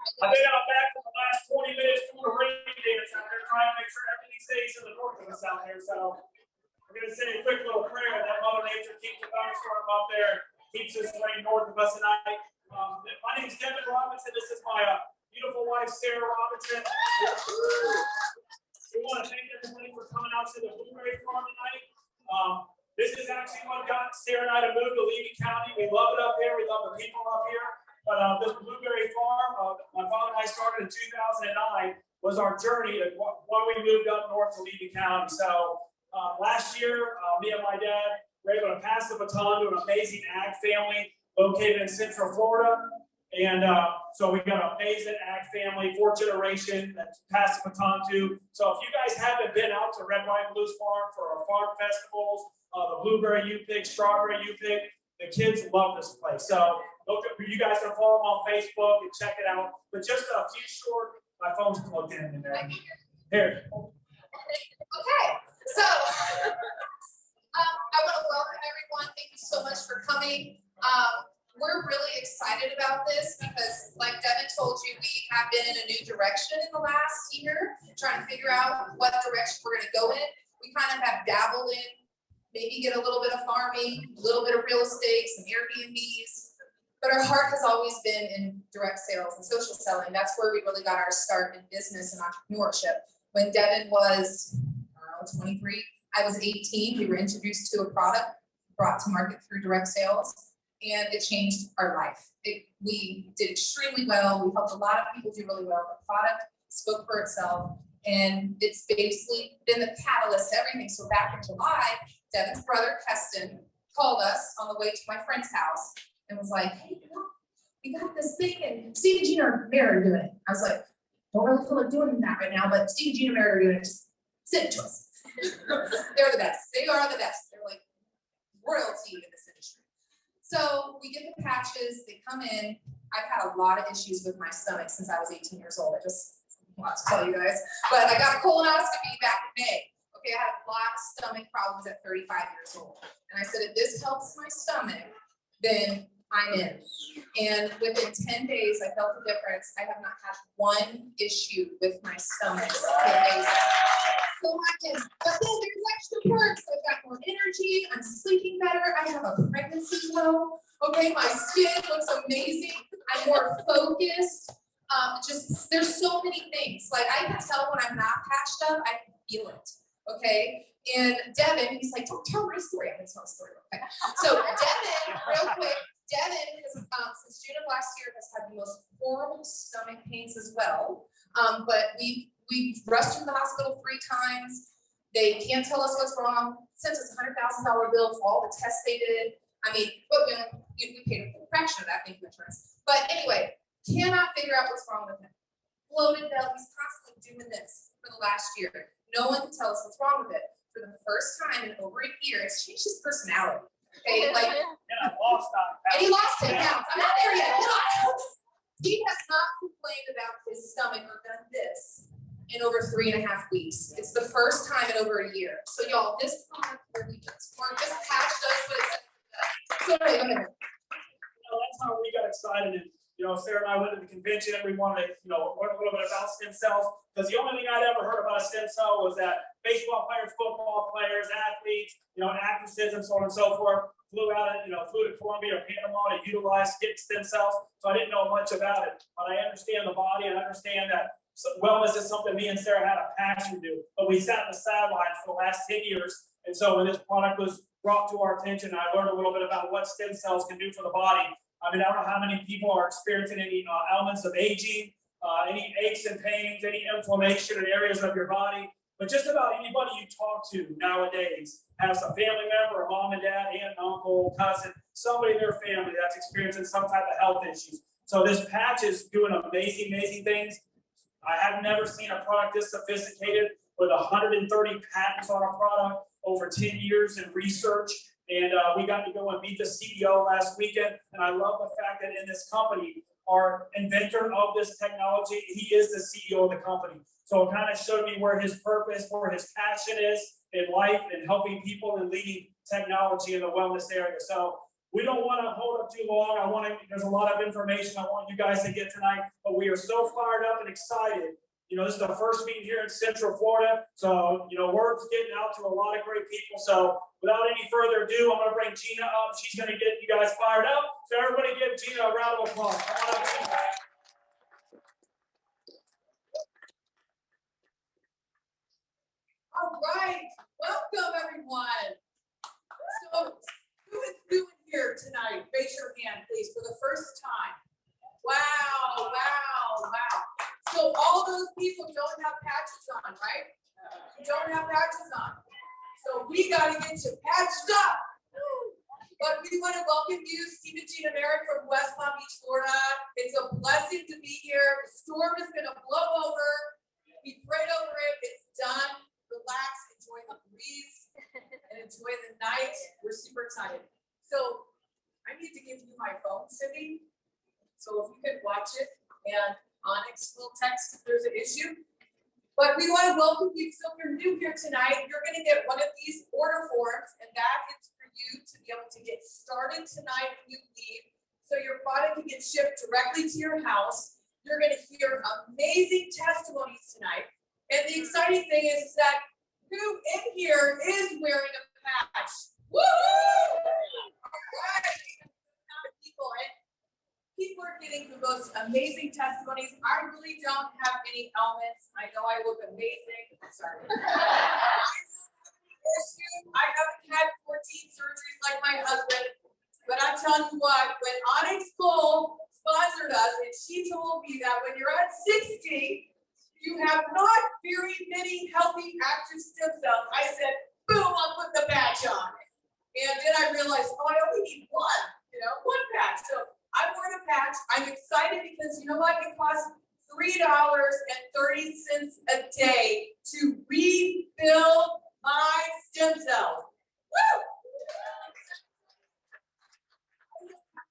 I've been out back for the last 20 minutes doing a rain dance out there trying to make sure everything stays in the north of us out here. So we're going to say a quick little prayer that Mother Nature keeps the thunderstorm up there, keeps this rain north of us tonight. My name is Devon Robinson. This is my beautiful wife, Sarah Robinson. We want to thank everybody for coming out to the blueberry farm tonight. This is actually what got Sarah and I to move to Levy County. We love it up here. We love the people up here. But this blueberry farm, my father and I started in 2009, was our journey to why we moved up north to Levy County. So last year, me and my dad were able to pass the baton to an amazing ag family located in Central Florida. And so we got an amazing ag family, fourth generation, that passed the baton to. So if you guys haven't been out to Red, White, Blues Farm for our farm festivals, the blueberry you pick, strawberry you pick, the kids love this place. So look at, you guys can follow them on Facebook and check it out. But just a few short, my phone's plugged in there. Here. Okay, so I want to welcome everyone. Thank you so much for coming. We're really excited about this because, like Devon told you, we have been in a new direction in the last year, trying to figure out what direction we're going to go in. We kind of have dabbled in, maybe get a little bit of farming, a little bit of real estate, some Airbnbs, but our heart has always been in direct sales and social selling. That's where we really got our start in business and entrepreneurship. When Devon was, 23, I was 18, we were introduced to a product brought to market through direct sales. And it changed our life. We did extremely well. We helped a lot of people do really well. The product spoke for itself, and it's basically been the catalyst to everything. So back in July, Devon's brother, Keston, called us on the way to my friend's house and was like, hey, we got this thing, and Steve Gina Merritt are doing it. I was like, don't really feel like doing that right now, but Steve Gina Merritt are doing it. Just send it to us. They're the best. They are the best. They're like royalty in this industry. So we get the patches, they come in. I've had a lot of issues with my stomach since I was 18 years old. I just want to tell you guys. But I got a colonoscopy back in May. Okay, I had a lot of stomach problems at 35 years old. And I said, if this helps my stomach, then I'm in. And within 10 days, I felt the difference. I have not had one issue with my stomach. So I can, but then there's extra perks. I've got more energy. I'm sleeping better. I have a pregnancy glow. Okay, my skin looks amazing. I'm more focused. Just there's so many things. Like I can tell when I'm not patched up. I can feel it. Okay, and Devon, he's like, don't tell my story. I'm gonna tell a story. Okay, so Devon, real quick. Devon has, since June of last year, has had the most horrible stomach pains as well. But we've rushed to the hospital 3 times. They can't tell us what's wrong. Sent us a $100,000 bill for all the tests they did. I mean, but we paid a fraction of that, thank you, insurance. But anyway, cannot figure out what's wrong with him. Bloated belly, he's constantly doing this for the last year. No one can tell us what's wrong with it. For the first time in over a year, it's changed his personality. Okay, like, and I lost that. And he lost 10 pounds. I'm not there yet. He has not complained about his stomach or done this in over 3.5 weeks. It's the first time in over a year. So y'all, this product really does work. This patch does what it says. So anyway, go ahead. That's how we got excited. And, Sarah and I went to the convention. We wanted to, learn a little bit about stem cells. Because the only thing I'd ever heard about a stem cell was that baseball players, football players, athletes, actresses and so on and so forth flew to Colombia or Panama to utilize stem cells. So I didn't know much about it. But I understand the body and I understand that wellness is something me and Sarah had a passion to do. But we sat in the sidelines for the last 10 years. And so when this product was brought to our attention, I learned a little bit about what stem cells can do for the body. I mean, I don't know how many people are experiencing any elements of aging, any aches and pains, any inflammation in areas of your body. But just about anybody you talk to nowadays has a family member, a mom and dad, aunt, uncle, cousin, somebody in their family that's experiencing some type of health issues. So this patch is doing amazing, amazing things. I have never seen a product this sophisticated with 130 patents on a product, over 10 years in research. And we got to go and meet the CEO last weekend. And I love the fact that in this company, our inventor of this technology, he is the CEO of the company. So it kind of showed me where his purpose, where his passion is in life and helping people and leading technology in the wellness area. So We don't want to hold up too long. There's a lot of information I want you guys to get tonight, but we are so fired up and excited. This is the first meeting here in Central Florida. So, word's getting out to a lot of great people. So without any further ado, I'm going to bring Gina up. She's going to get you guys fired up. So everybody give Gina a round of applause. Come on up, Gina. All right, welcome everyone. So who is new in here tonight? Raise your hand, please, for the first time. Wow, wow, wow. So all those people don't have patches on, right? Don't have patches on. So we got to get you patched up. But we want to welcome you, Steve Gina Merritt from West Palm Beach, Florida. It's a blessing to be here. The storm is going to blow over. We prayed over it. It's done. Relax, enjoy the breeze, and enjoy the night. We're super excited. So I need to give you my phone, Cindy. So if you could watch it, and Onyx will text if there's an issue. But we want to welcome you. So if you're new here tonight, you're going to get one of these order forms, and that is for you to be able to get started tonight when you leave. So your product can get shipped directly to your house. You're going to hear amazing testimonies tonight. And the exciting thing is that who in here is wearing a patch? Woo! All right. People are getting the most amazing testimonies. I really don't have any ailments. I know I look amazing. I'm sorry. I haven't had 14 surgeries like my husband. But I'm telling you what, when Onyx Coale sponsored us, and she told me that when you're at 60, you have not very many healthy active stem cells. I said, boom, I'll put the patch on. And then I realized, oh, I only need one, one patch. So I'm wearing a patch. I'm excited because you know what? It costs $3.30 a day to rebuild my stem cells. Woo!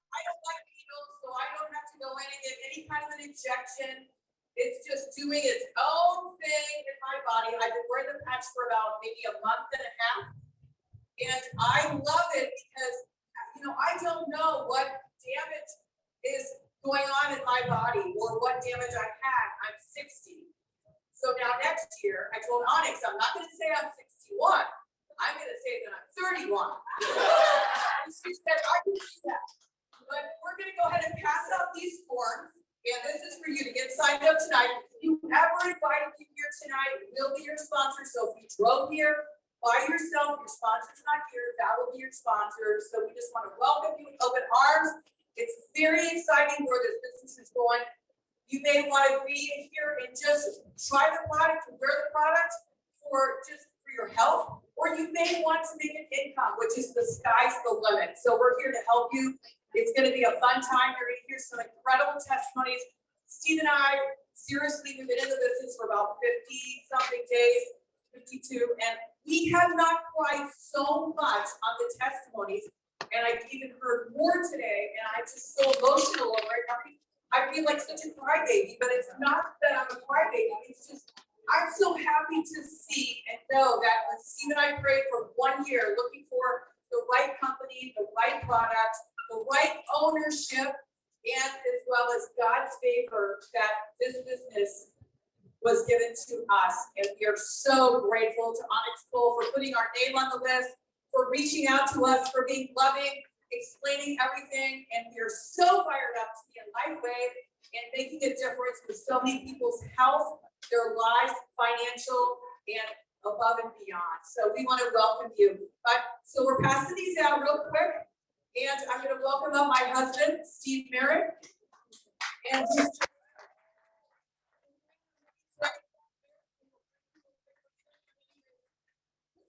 I don't like needles, so I don't have to go in and get any kind of an injection. It's just doing its own thing in my body. I've been wearing the patch for about maybe a month and a half. And I love it because, I don't know what damage is going on in my body or what damage I've had. I'm 60. So now next year, I told Onyx, I'm not going to say I'm 61. I'm going to say that I'm 31. And she said, I can do that. But we're going to go ahead and pass out these forms. And this is for you to get signed up tonight. Whoever invited you here tonight will be your sponsor. So if you drove here by yourself, your sponsor's not here, that will be your sponsor. So we just want to welcome you with open arms. It's very exciting where this business is going. You may want to be here and just try the product and wear the product for your health, or you may want to make an income, which is the sky's the limit. So we're here to help you. It's going to be a fun time. You're going to hear some incredible testimonies. Steve and I, seriously, we've been in the business for about 50-something days, 52, and we have not cried so much on the testimonies. And I even heard more today, and I'm just so emotional over it. I feel like such a crybaby, but it's not that I'm a crybaby. It's just, I'm so happy to see and know that when Steve and I prayed for 1 year, looking for the right company, the right product, the right ownership, and as well as God's favor, that this business was given to us. And we are so grateful to Onyx Coale for putting our name on the list, for reaching out to us, for being loving, explaining everything. And we are so fired up to be a LifeWave and making a difference with so many people's health, their lives, financial, and above and beyond. So we want to welcome you. So we're passing these out real quick. And I'm going to welcome up my husband, Steve Merritt. And you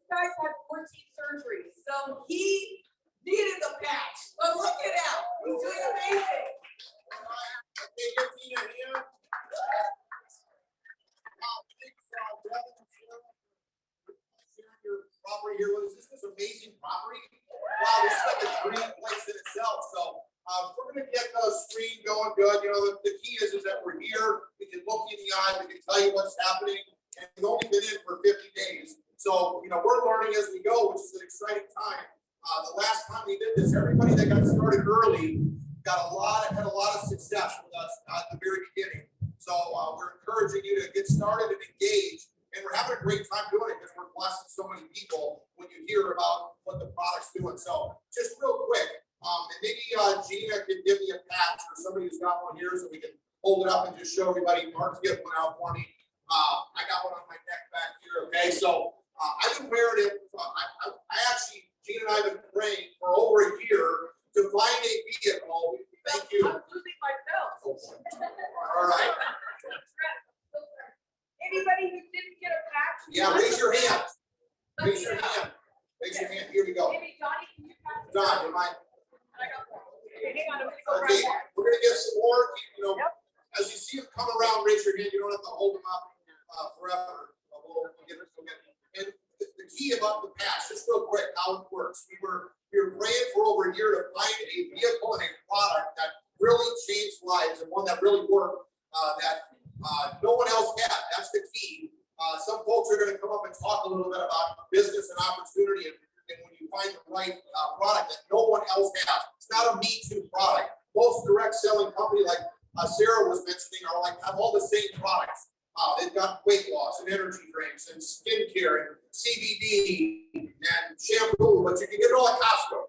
guys had 14 surgeries, so he needed the patch. But look at him. He's doing amazing. Your property here with us. This is amazing property. Wow, this is like a dream place in itself. So we're going to get the screen going good. The key is that we're here. We can look you in the eye. We can tell you what's happening. And we've only been in for 50 days. So, we're learning as we go, which is an exciting time. The last time we did this, everybody that got started early had a lot of success with us at the very beginning. So we're encouraging you to get started and engage, and we're having a great time doing it because we're blessing so many people when you hear about what the product's doing. So just real quick, and maybe Gina can give me a patch or somebody who's got one here so we can hold it up and just show everybody. Mark's get one out for me. I got one on my neck back here. Okay, so I've been wearing it. I actually, Gina and I have been praying for over a year to find a vehicle. Thank you. I'm losing my belt. All right. Anybody who didn't get a patch? Yeah, raise your hand. Raise your hand. Raise your hand. Here we go. Maybe Donnie, can you pass? Don, am I? I got one. Okay, hang on, I'm gonna go Okay, grab one. we're gonna get some more. You know, Yep. as you see them come around, raise your hand. You don't have to hold them up forever. We'll get it. And the key about the patch, just real quick, how it works. We were praying for over a year to find a vehicle and a product that really changed lives and one that really worked. That no one else had. That's the key. Some folks are going to come up and talk a little bit about business and opportunity, and when you find the right product that no one else has. It's not a Me Too product. Most direct selling company like Sarah was mentioning are like have all the same products. They've got weight loss and energy drinks and skincare and CBD and shampoo, but you can get it all at Costco,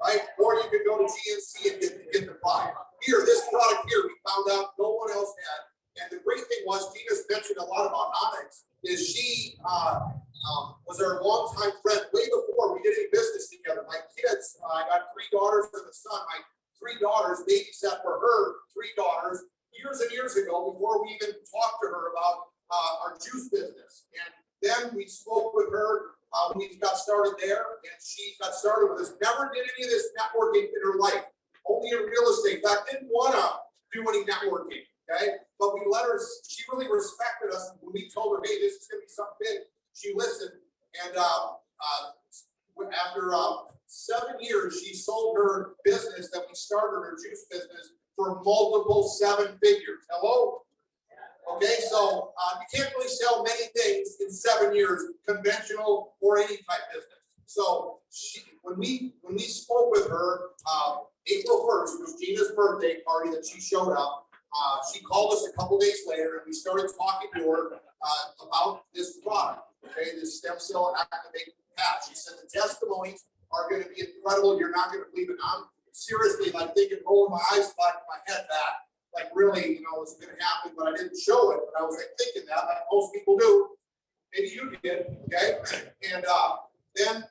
right? Or you can go to GNC and get the product. Here, this product here, we found out no one else had. And the great thing was, Gina's mentioned a lot about Onyx, is she was our longtime friend way before we did any business together. My kids, I got 3 daughters and a son. My 3 daughters babysat for her 3 daughters years and years ago before we even talked to her about our juice business. And then we spoke with her. We got started there, and she got started with us. Never did any of this networking in her life, only in real estate. In fact, didn't want to do any networking. Okay, but we let her. She really respected us when we told her, "Hey, this is going to be something big." She listened, and after 7 years, she sold her business that we started, her juice business, for multiple 7 figures. Hello. Okay, so you can't really sell many things in 7 years, conventional or any type business. So when we spoke with her, April 1st was Gina's birthday party that she showed up. She called us a couple days later, and we started talking to her about this product. Okay, this stem cell activated patch. She said the testimonies are going to be incredible. You're not going to believe it. I'm seriously like thinking, rolling my eyes back, my head back. Like really, it's going to happen, but I didn't show it. But I was like thinking that, like most people do. Maybe you did, okay? And then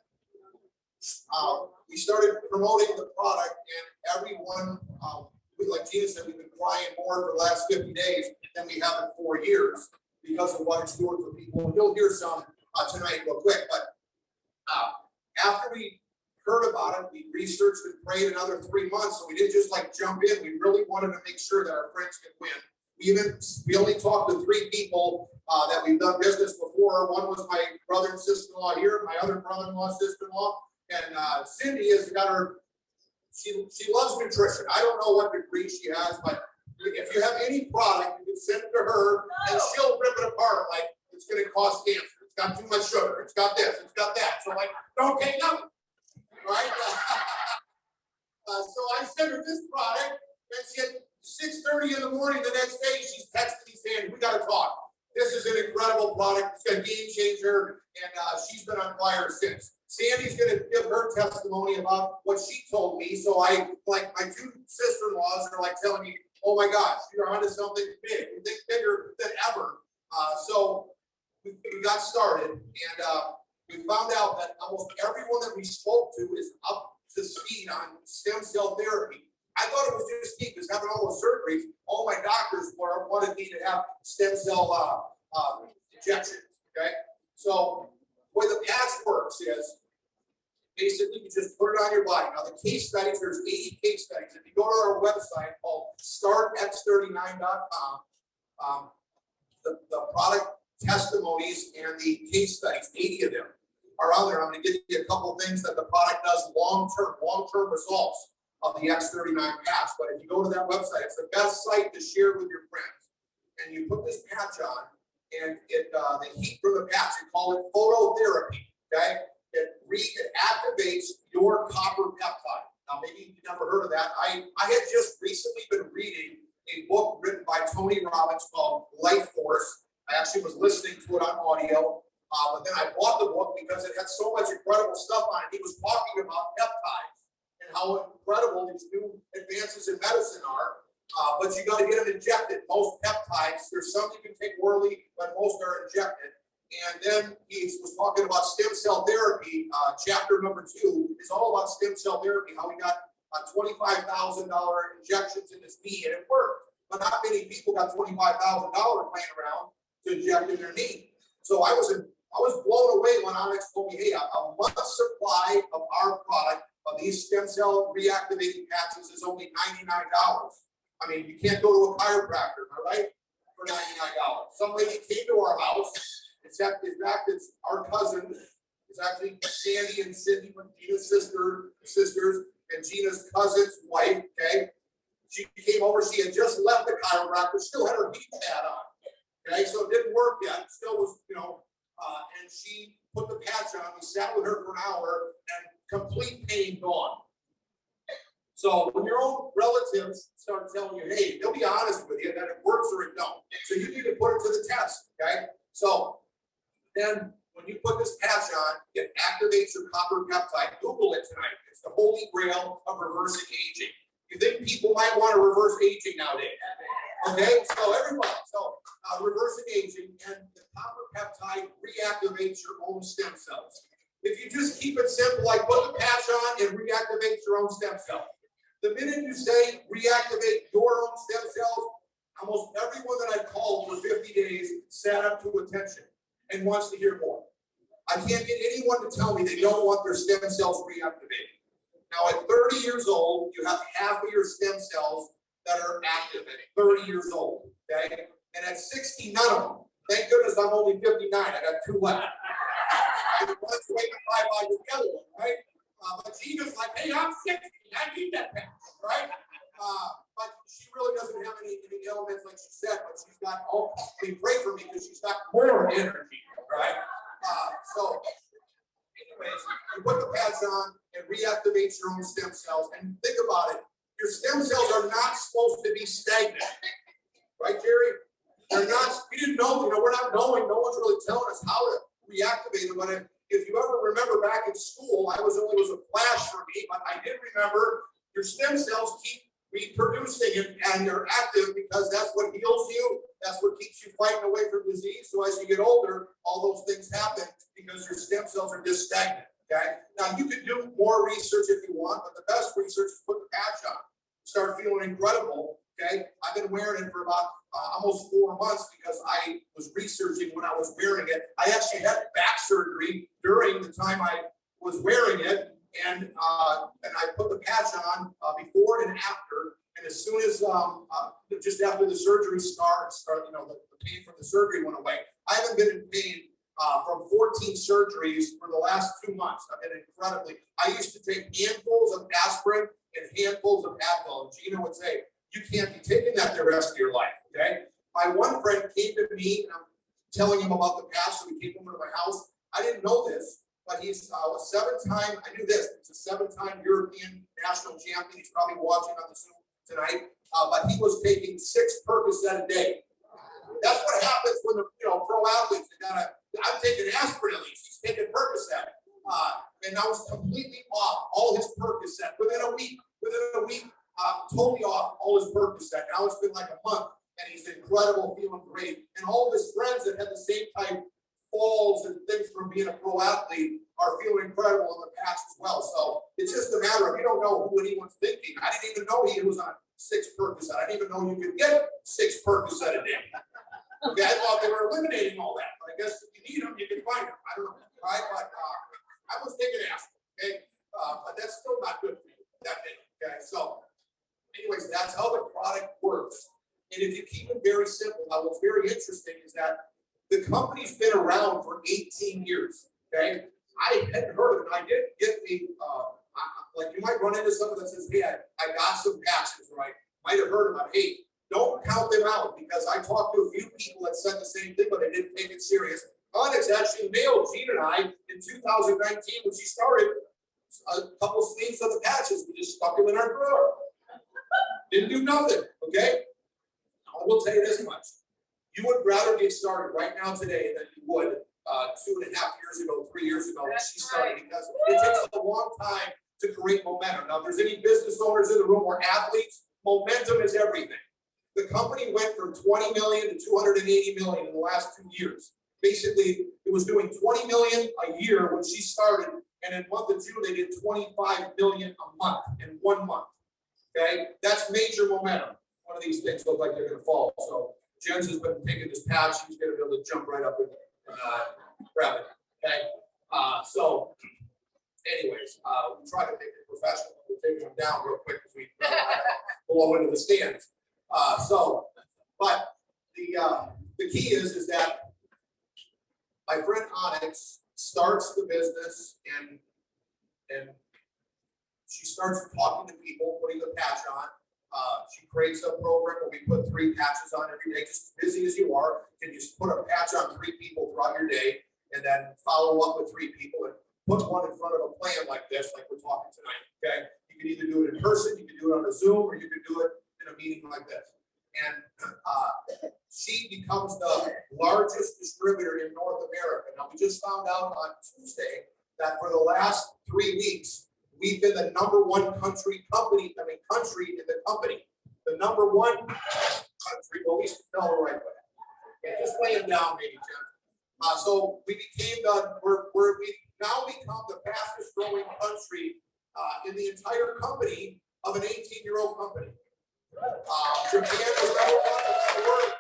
we started promoting the product, and everyone, like Gina said, we've been crying more for the last 50 days than we have in 4 years because of what it's doing for people. And you'll hear some tonight real quick. But after we heard about it, we researched and prayed another 3 months. So we didn't just like jump in. We really wanted to make sure that our friends could win. We only talked to 3 people that we've done business before. One was my brother and sister-in-law here, my other brother-in-law, sister-in-law, and Cindy has got her. She loves nutrition. I don't know what degree she has, but if you have any product, you can send it to her, and she'll rip it apart like it's going to cause cancer. It's got too much sugar. It's got this. It's got that. So like, don't take nothing. Right? So I sent her this product, and she had 6:30 in the morning the next day, she's texting me saying, "We got to talk. This is an incredible product. It's a game changer," and she's been on fire since. Sandy's going to give her testimony about what she told me. So my 2 sister-in-laws are like telling me, "Oh my gosh, you're onto something big. You think bigger than ever." So we got started, and we found out that almost everyone that we spoke to is up to speed on stem cell therapy. I thought it was just me because having all those surgeries, all my doctors wanted me to have stem cell injections. Okay, so the way the patch works is basically you just put it on your body. Now the case studies, there's 80 case studies. If you go to our website called startx39.com, the product testimonies and the case studies, 80 of them are on there. I'm going to give you a couple things that the product does long-term results of the X39 patch. But if you go to that website, it's the best site to share with your friends. And you put this patch on, and the heat from the patch, you call it phototherapy. Okay, it activates your copper peptide. Now, maybe you've never heard of that. I had just recently been reading a book written by Tony Robbins called Life Force. I actually was listening to it on audio, but then I bought the book because it had so much incredible stuff on it. He was talking about peptides and how incredible these new advances in medicine are. But you got to get them injected. Most peptides, there's some you can take orally, but most are injected. And then he was talking about stem cell therapy. Chapter number 2 is all about stem cell therapy, how he got $25,000 injections in his knee, and it worked. But not many people got $25,000 laying around to inject in their knee. So I was blown away when Onyx told me, hey, a month's supply of our product, of these stem cell reactivating patches, is only $99. I mean, you can't go to a chiropractor, all right, for $99. Some lady came to our house. In fact, it's our cousin. It's actually Sandy and Cindy, Gina's sisters, and Gina's cousin's wife, okay? She came over. She had just left the chiropractor, still had her heat pad on, okay? So it didn't work yet. It still was, and she put the patch on. We sat with her for an hour, and complete pain gone. So when your own relatives start telling you, hey, they'll be honest with you that it works or it don't. So you need to put it to the test, okay? So then when you put this patch on, it activates your copper peptide. Google it tonight. It's the holy grail of reversing aging. You think people might want to reverse aging nowadays? Okay, so reversing aging, and the copper peptide reactivates your own stem cells. If you just keep it simple, like put the patch on, it reactivates your own stem cells. The minute you say reactivate your own stem cells, almost everyone that I called for 50 days sat up to attention and wants to hear more. I can't get anyone to tell me they don't want their stem cells reactivated. Now, at 30 years old, you have half of your stem cells that are active at 30 years old, okay? And at 60, none of them. Thank goodness I'm only 59. I got 2 left. Let's wait and buy the other one, right? But Gina's like, hey, I'm 60. I need that patch, right? But she really doesn't have any elements like she said, but she's got pray for me because she's got more energy, right? So anyways, you put the patch on, it reactivates your own stem cells. And think about it, your stem cells are not supposed to be stagnant, right, Jerry? They're not, we didn't know, we're not knowing, no one's really telling us how to reactivate them. But if you ever remember back in school, it was a flash for me, but I did remember your stem cells keep reproducing and they're active because that's what heals you. That's what keeps you fighting away from disease. So as you get older, all those things happen because your stem cells are just stagnant, okay? Now, you can do more research if you want, but the best research is put the patch on. Start feeling incredible, okay? I've been wearing it for about almost 4 months because I was researching when I was wearing it. I actually had back surgery during the time I was wearing it. And I put the patch on before and after, and as soon as just after the surgery started, the pain from the surgery went away. I haven't been in pain from 14 surgeries for the last 2 months. I've been incredibly. I used to take handfuls of aspirin and handfuls of Advil, and Gina would say, "You can't be taking that the rest of your life." Okay. My one friend came to me, and I'm telling him about the patch, so he came over to my house. I didn't know this. But he's a 7-time, I knew this, he's a 7-time European national champion. He's probably watching on the Zoom tonight. But he was taking 6 Percocet a day. That's what happens when the pro athletes, I'm taking aspirin at least, he's taking Percocet. And I was completely off all his Percocet. Within a week, totally off all his Percocet. Now it's been like a month, and he's incredible, feeling great. And all of his friends that had the same type falls and things from being a pro athlete are feeling incredible in the patch as well. So it's just a matter of, you don't know who anyone's thinking. I didn't even know he was on 6 Percocet. I didn't even know you could get 6 Percocet a day. Okay, I thought they were eliminating all that, but I guess if you need them, you can find them. I don't know, right? But I was taking aspirin, okay? But that's still not good for you that day, okay? So anyways, that's how the product works. And if you keep it very simple, now what's very interesting is that the company's been around for 18 years, okay? I hadn't heard of it, and I did get like you might run into someone that says, hey, I got some patches, right? Might have heard about, hey, don't count them out, because I talked to a few people that said the same thing, but they didn't take it serious. Onyx actually mailed Gina and I in 2019 when she started a couple sleeves of the patches. We just stuck them in our drawer. Didn't do nothing, okay? I will tell you this much. You would rather get started right now today than you would 2.5 years ago, 3 years ago when she started, because it takes a long time to create momentum. Now, if there's any business owners in the room or athletes, momentum is everything. The company went from 20 million to 280 million in the last 2 years. Basically, it was doing 20 million a year when she started, and in the month of June, they did 25 million a month in 1 month. Okay, that's major momentum. One of these things look like they're going to fall. So Jens has been taking this patch. He's going to be able to jump right up and grab it. Okay, so anyways, we try to make it professional. We're taking them down real quick because we blow into the stands. But the key is that my friend Onyx starts the business and she starts talking to people, putting the patch on. She creates a program where we put 3 patches on every day. Just as busy as you are, can you put a patch on 3 people throughout your day, and then follow up with 3 people and put one in front of a plan like this, like we're talking tonight. Okay, you can either do it in person, you can do it on a Zoom, or you can do it in a meeting like this. And she becomes the largest distributor in North America. Now, we just found out on Tuesday that for the last 3 weeks, we've been the #1 country in the company. The #1 country, well, we spell the right way. Okay, just lay it down, maybe, Jim. So we became we now become the fastest growing country in the entire company of an 18-year-old company. Japan is #1 in the world.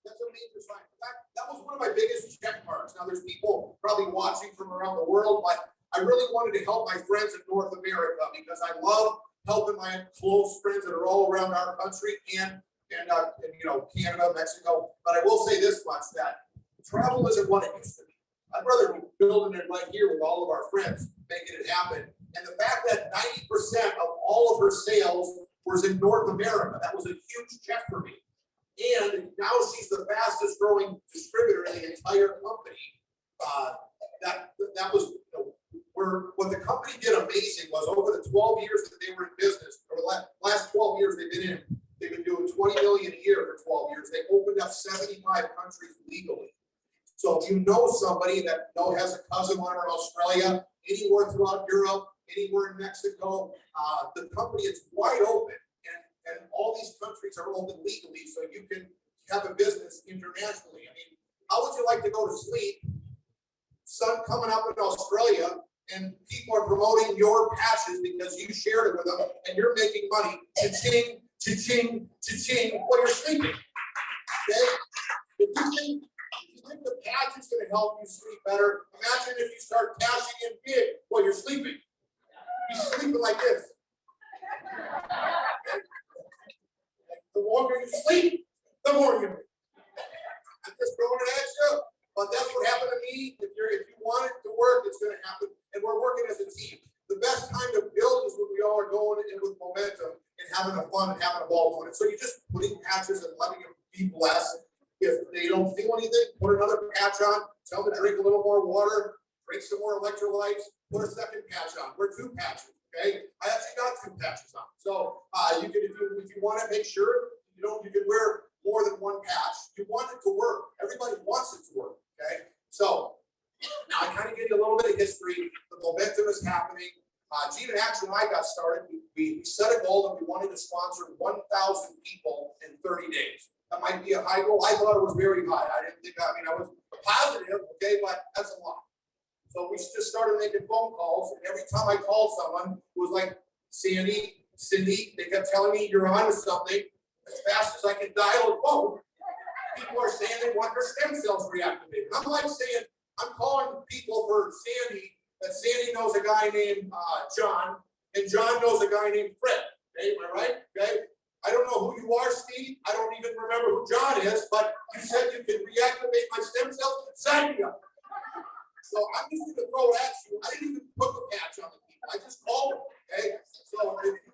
That's a major sign. In fact, that was one of my biggest check marks. Now, there's people probably watching from around the world, but I really wanted to help my friends in North America because I love helping my close friends that are all around our country and Canada, Mexico. But I will say this much, that travel isn't what it used to be. I'd rather be building it right here with all of our friends, making it happen. And the fact that 90% of all of her sales was in North America, that was a huge check for me. And now she's the fastest growing distributor in the entire company. That was where what the company did amazing was over the 12 years that they were in business, or the last 12 years they've been doing 20 million a year for 12 years. They opened up 75 countries legally. So if you know somebody that has a cousin one in Australia, anywhere throughout Europe, anywhere in Mexico, the company is wide open, and all these countries are open legally, so you can have a business internationally. I mean, how would you like to go to sleep, sun coming up in Australia, and people are promoting your patches because you shared it with them, and you're making money, cha-ching, cha-ching, cha-ching, while you're sleeping? Okay? If you think the patch is going to help you sleep better, imagine if you start cashing in big while you're sleeping. You're sleeping like this. Okay? The longer you sleep, the more you make. I'm just throwing it at you, but that's what happened to me. If you want it to work, it's going to happen, and we're working as a team. The best time to build is when we all are going in with momentum and having a fun and having a ball doing it. So you're just putting patches and letting them be blessed. If they don't feel anything, put another patch on. Tell them to drink a little more water, drink some more electrolytes, put a second patch on. We're 2 patches. Okay, I actually got 2 patches on. So you can, if you want to make sure you can wear more than 1 patch. You want it to work. Everybody wants it to work. Okay, so now I kind of give you a little bit of history. The momentum is happening. Gina actually, when I got started, we set a goal that we wanted to sponsor 1,000 people in 30 days. That might be a high goal. I thought it was very high. I was positive, okay, but that's a lot. So we just started making phone calls, and every time I called someone, it was like, Sandy, Cindy, they kept telling me you're on to something. As fast as I can dial a phone, people are saying they want their stem cells reactivated. I'm like saying, I'm calling people for Sandy, that Sandy knows a guy named John, and John knows a guy named Fred. Okay, am I right? Okay. I don't know who you are, Steve. I don't even remember who John is, but you said you can reactivate my stem cells. Sign me up. So I'm just going to throw it at you. I didn't even put the patch on the people. I just called them. Okay. So if you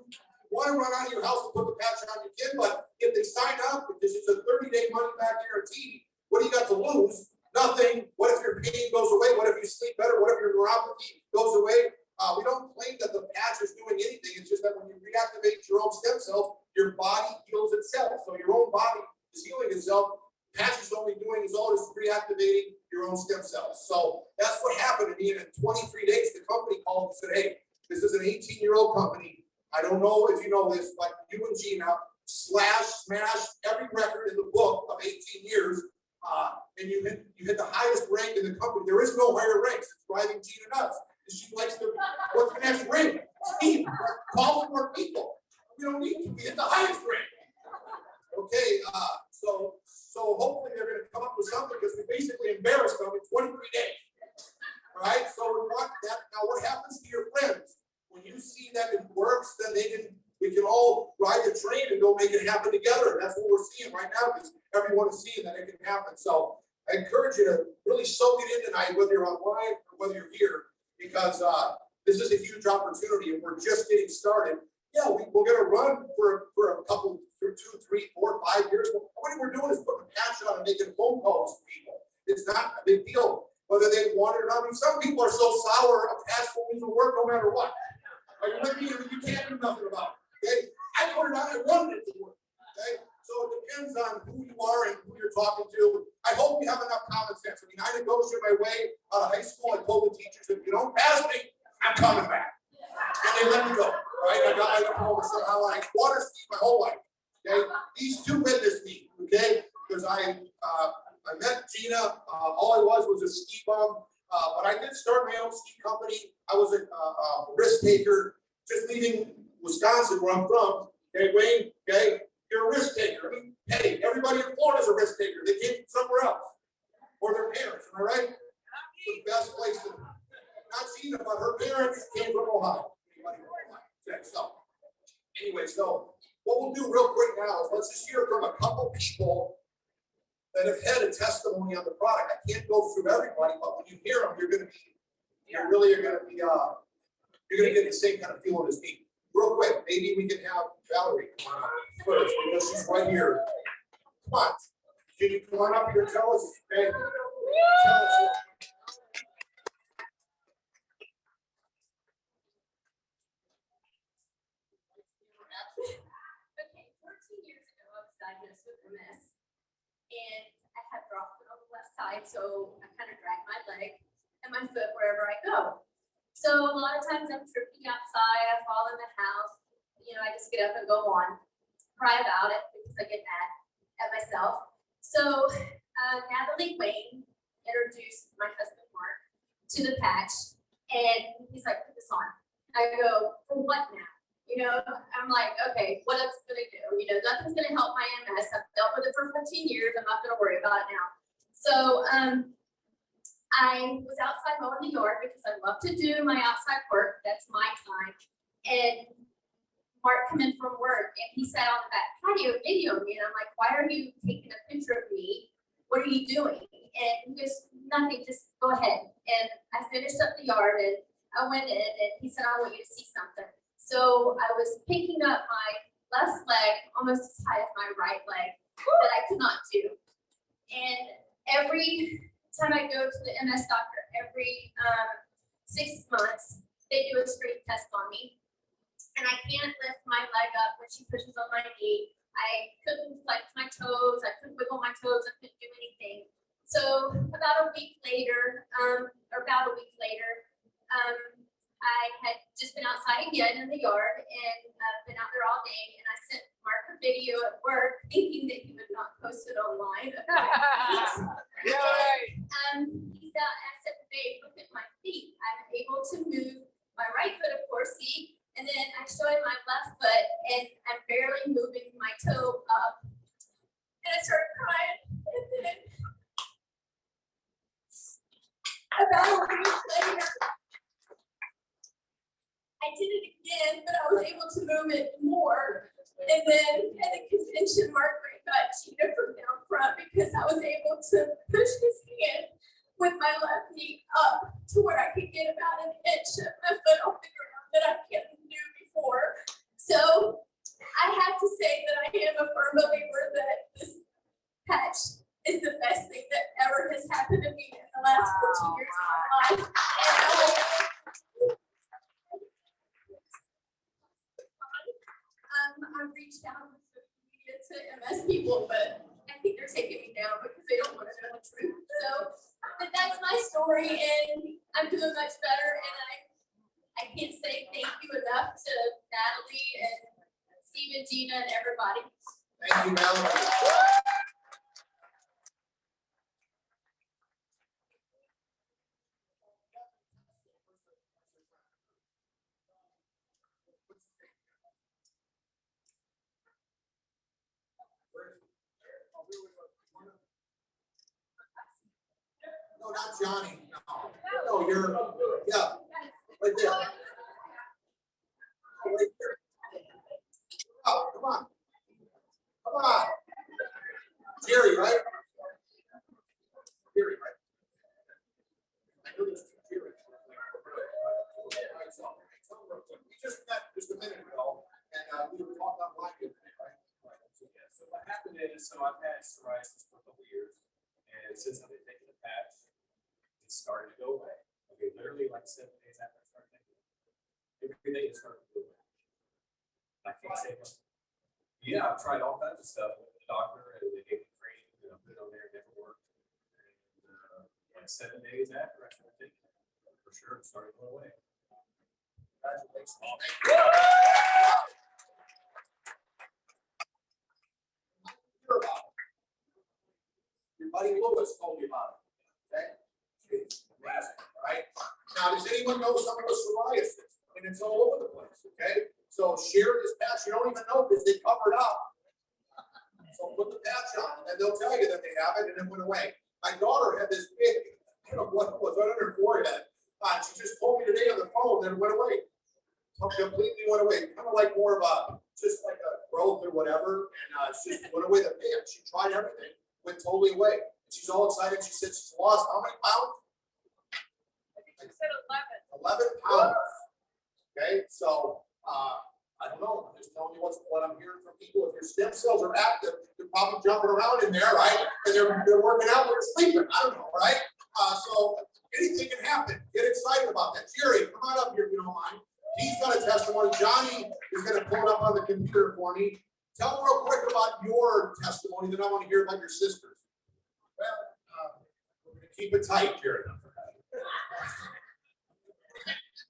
want to run out of your house and put the patch on your kid, but if they sign up, because it's a 30-day money back guarantee, What do you got to lose? Nothing. What if your pain goes away? What if you sleep better? What if your neuropathy goes away? We don't claim that the patch is doing anything. It's just that when you reactivate your own stem cells, your body heals itself. So your own body is healing itself. Patch is only doing is all is reactivating your own stem cells. So that's what happened to me. And in 23 days, the company called and said, hey, this is an 18-year-old company. I don't know if you know this, but you and Gina smashed every record in the book of 18 years. And you hit the highest rank in the company. There is no higher ranks. It's driving Gina nuts. She likes to, what's the next rank? Steve, call for more people. We don't need to. We hit the highest rank. Okay, so hopefully they're going to come up with something because we basically embarrassed them in 23 days. All right, so we want that. Now, what happens to your friends when you see that it works? Then we can all ride the train and go make it happen together. That's what we're seeing right now because everyone is seeing that it can happen. So I encourage you to really soak it in tonight, whether you're online or whether you're here, because this is a huge opportunity and we're just getting started. Yeah, we're going to run for a couple, for 2, 3, 4, 5 years. What we're doing is putting a patch on and making phone calls to people. It's not a big deal whether they want it or not. I mean, some people are so sour, a patch won't even work no matter what. Are you with me? You can't do nothing about it. Okay? I put it on, I wanted it to work. Okay? So it depends on who you are and who you're talking to. I hope you have enough common sense. I mean, I negotiated my way out of high school. I told the teachers, if you don't pass me, I'm coming back. And they let me go. Right? I got my diploma somehow. I water skied my whole life. Okay? These two witnessed me. Okay? Because I met Gina. All I was a ski bum. But I did start my own ski company. I was a risk taker. Just leaving Wisconsin, where I'm from. Okay, Wayne. Okay, you're a risk taker. I mean, hey, everybody in Florida is a risk taker. They came from somewhere else, or their parents. Am I right? It's the best place to. Not Gina, but her parents came from Ohio. Okay, so anyway, so what we'll do real quick now is let's just hear from a couple people that have had a testimony on the product. I can't go through everybody, but when you hear them, you're going to get the same kind of feeling as me. Real quick, maybe we can have Valerie come on up first because she's right here. Come on, can you come on up here and tell us? Okay. Tell us. Okay, 14 years ago, I was diagnosed with MS, and I had dropped it on the left side, so I kind of drag my leg and my foot wherever I go. So a lot of times I'm tripping outside, I fall in the house, I just get up and go on, cry about it because I get mad at myself. So Natalie Wayne introduced my husband Mark to the patch, and he's like, put this on. I go, for what now? I'm like, okay, what else is it gonna do? Nothing's gonna help my MS. I've dealt with it for 15 years. I'm not gonna worry about it now. So I was outside mowing the yard because I love to do my outside work. That's my time. And Mark came in from work and he sat on the back patio videoing me. And I'm like, why are you taking a picture of me? What are you doing? And he goes, nothing, just go ahead. And I finished up the yard and I went in and he said, I want you to see something. So I was picking up my left leg almost as high as my right leg that I could not do. And every time I go to the MS doctor, every 6 months, they do a strength test on me. And I can't lift my leg up when she pushes on my knee. I couldn't flex my toes. I couldn't wiggle my toes. I couldn't do anything. So about a week later, I had just been outside again in the yard and been out there all day. And I sent Mark a video at work thinking that he would not post it online. He's out, I said, babe, look at my feet. I'm able to move my right foot, of course, see? And then I showed my left foot and I'm barely moving my toe up. And I started crying. And then about a week later, I did it again, but I was able to move it more. And then at the convention, Mark got Gina from down front because I was able to push his hand with my left knee up to where I could get about an inch of my foot off the ground that I couldn't do before. So I have to say that I am a firm believer that this patch is the best thing that ever has happened to me in the last 14 years of my life. I've reached out on social media to MS people, but I think they're taking me down because they don't want to know the truth. So, but that's my story, and I'm doing much better, and I can't say thank you enough to Natalie and Steve and Gina and everybody. Thank you, Melanie. No, not Johnny. No, you're, yeah, right there. Right there. Oh, come on. Come on. Jerry, right? Jerry, right? I know there's two Jerry. We just met just a minute ago, and we were talking online yesterday, right? So what happened is, I've had psoriasis for a couple years, and since I've been taking the patch, it started to go away. Okay, literally like 7 days after I started taking it, every day it started to go away. I can't say what. Yeah, I've tried all kinds of stuff with the doctor, and they gave me cream, and I put it on there, it never worked. And like 7 days after I started taking it, for sure it started going away. Congratulations. Your buddy Lewis told you about it. Okay? It's amazing, right? Now, does anyone know someone with psoriasis? I mean, it's all over the place, okay? So share this patch. You don't even know because they cover it up. So put the patch on, and they'll tell you that they have it, and it went away. My daughter had this big, I don't know what it was, right on her forehead. She just told me today on the phone that it went away. Completely went away. Kind of like more of a, just like a growth or whatever. And it's just went away the pain. She tried everything, went totally away. And she's all excited. She said she's lost how many pounds? I think you said 11. 11 pounds. Okay, so I don't know. I'm just telling you what I'm hearing from people. If your stem cells are active, they're probably jumping around in there, right? And they're working out when they're sleeping. I don't know, right? So anything can happen. Get excited about that. Jerry, come on up here if you don't mind. He's got a testimony. Johnny is going to pull it up on the computer for me. Tell me real quick about your testimony, then I want to hear about your sisters. Well, we're going to keep it tight, Jerry.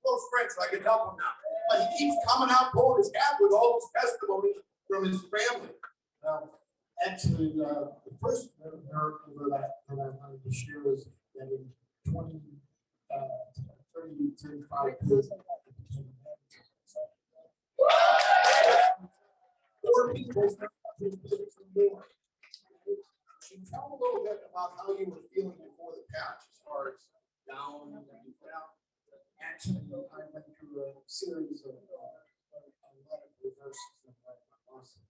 Close friends, so I can help him now. But he keeps coming out, pulling his hat with all his testimonies from his family. Actually, the first miracle that I wanted to share is that in 30, 35 years, I became a manager. 4 people more. Can you tell a little bit about how you were feeling before the patch, as far as down and out? Actually, I went through a series of a lot of reverses of my muscle.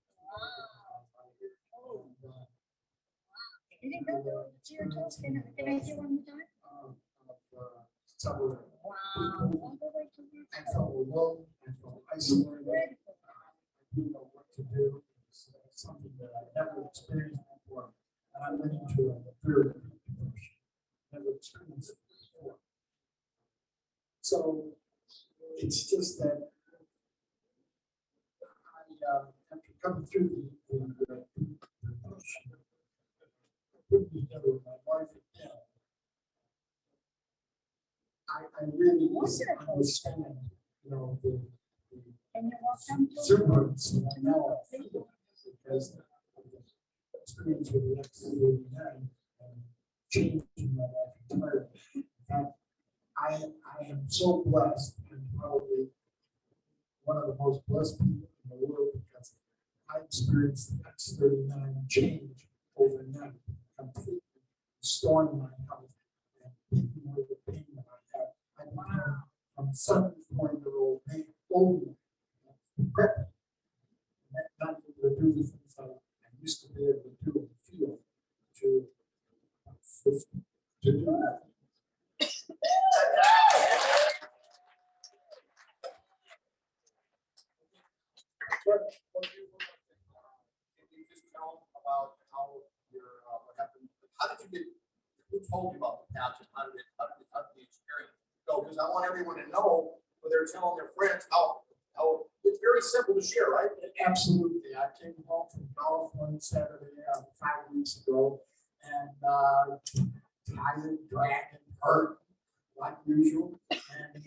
You didn't go to your toes? Can I hear one more time? Several Wow. people. All the way to your I felt alone. I felt isolated. I didn't know what to do. It's something that I never experienced before. And I went into a very deep depression. Never experienced it before. So it's just that after coming through the depression, put together with my wife and dad, I really understand, the and you walk down to exuberance that I now feel because of the experience with the X39 and changing my life entirely. In fact, I am so blessed and probably one of the most blessed people in the world because I experienced the X39 change overnight, completely restoring my health and taking away the pain that I had. I became from 74-year-old man over prepping, not able to do the things I used to be able to do in the field to do that. Can you just tell about how your what happened with did you, who told you about the patch and how did the experience go? Because I want everyone to know when they're telling their friends how it's very simple to share, right? Absolutely. I came home from golf one Saturday 5 weeks ago, and tired, dragging, hurt, like usual. And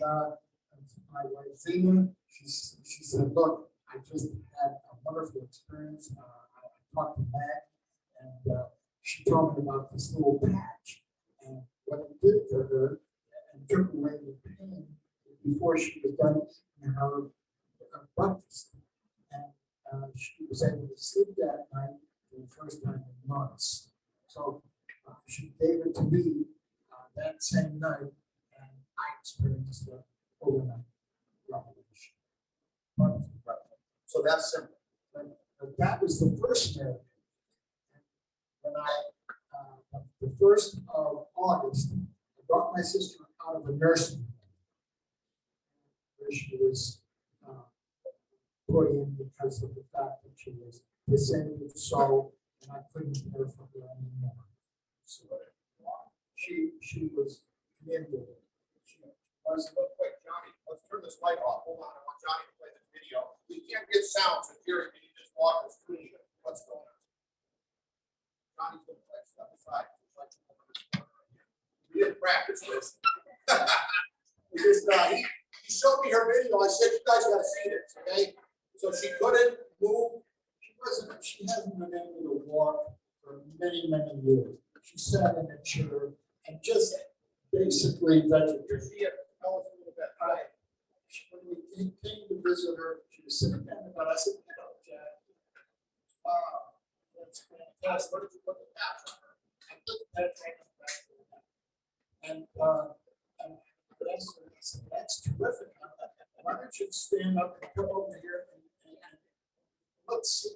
my wife Zena, she said, "Look, I just had a wonderful experience. I talked to Matt, and she told me about this little patch and what it did for her, and took away the pain before she was done in her breakfast. And she was able to sleep that night for the first time in months. So she gave it to me that same night, and I experienced the overnight revelation. Wonderful. So that's simple. But that was the first miracle. When the 1st of August, I brought my sister out of a nursing home where she was put in because of the fact that she was disabled, so, and I couldn't care for her anymore. So she was committed. She was. Wait, Johnny, let's turn this light off. Hold on, I want Johnny to play this video. We can't get sounds of hearing. Can you just walk us through what's going on? Johnny's going to play stuff aside. We didn't practice this. We just, he showed me her video. I said, you guys got to see this, okay? So she couldn't move. She hasn't been able to walk for many, many years. She sat in a chair and just basically vegetated. Tell us a little bit. When we came to visit her, she was sitting down, but I said, Jack, that's fantastic. Where did you put the patch on her? I put the patch right on the back of her neck. And I said, that's terrific. Why don't you stand up and come over here and let's see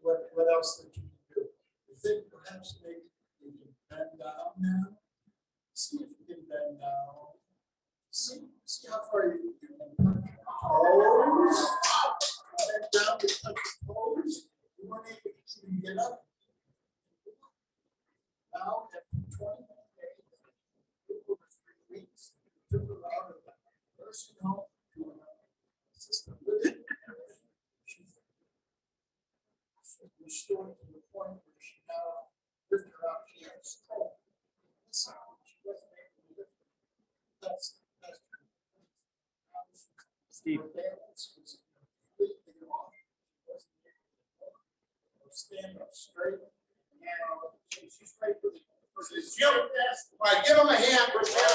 what else that you can do. I think perhaps maybe you can bend down now. See if you can bend down. See how far you can touch your toes. Bend down to touch your toes. You weren't able to even get up. Now, after 20 days, over 3 weeks, took her out of the nursing home to an assisted living. Restored to the point where she now lifted her up. She had a stroke. She wasn't able to lift her. That's Steve. her balance was completely off. She wasn't able to stand up straight. And she's ready for the Jim, all right, give him a hand for sharing.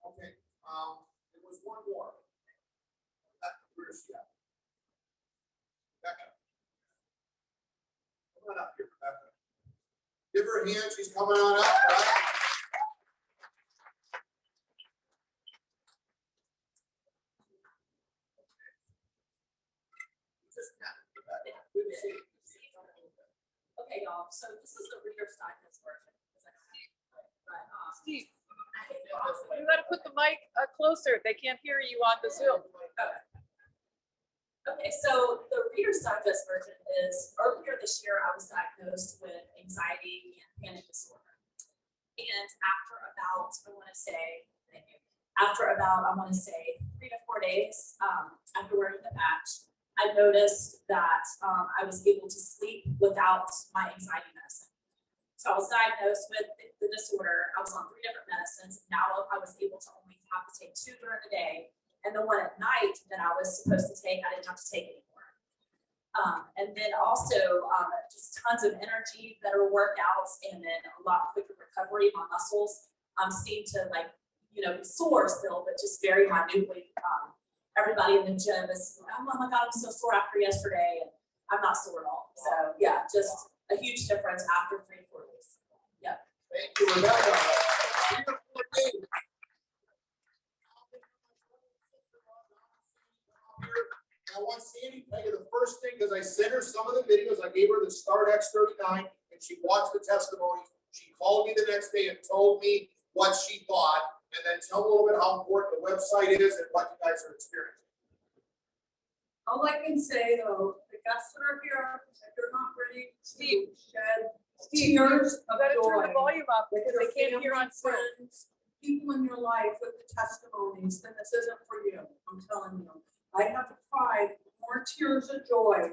Okay, there was one more. Where is she at? Rebecca. Come on up here, Rebecca. Give her a hand, she's coming on up, right? Good to see you. Okay, y'all, so this is the Reader's Digest version. Steve, But, you gotta put the mic closer. They can't hear you on the Zoom. Okay, so the Reader's Digest version is, earlier this year, I was diagnosed with anxiety and panic disorder. And after about, I want to say 3 to 4 days after wearing the patch, I noticed that I was able to sleep without my anxiety medicine. So I was diagnosed with the disorder. I was on 3 different medicines. Now I was able to only have to take 2 during the day. And the one at night that I was supposed to take, I didn't have to take anymore. And then also just tons of energy, better workouts, and then a lot quicker recovery. My muscles seem to be sore still, but just very minutely. Everybody in the gym is, oh my God, I'm so sore after yesterday, and I'm not sore at all. So yeah, just a huge difference after 3 to 4 days. Yeah. Thank you, Rebecca. I want Sandy to tell you the first thing, because I sent her some of the videos. I gave her the Start X39, and she watched the testimonies. She called me the next day and told me what she thought. and then tell a little bit how important the website is and what you guys are experiencing. All I can say though, the guests that are here, if they're not ready to shed tears of joy. up With your family, friends, people in your life with the testimonies, then this isn't for you, I'm telling you. I have cried more tears of joy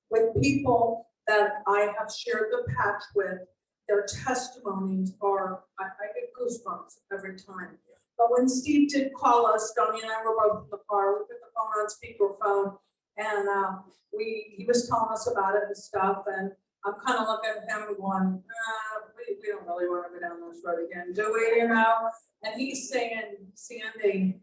with people that I have shared the patch with. Their testimonies are, I get goosebumps every time. But when Steve did call us, Donnie and I were both in the car, we put the phone on speakerphone, and he was telling us about it and stuff, and I'm kind of looking at him going, we don't really want to go down this road again, do we, you know? And he's saying, Sandy,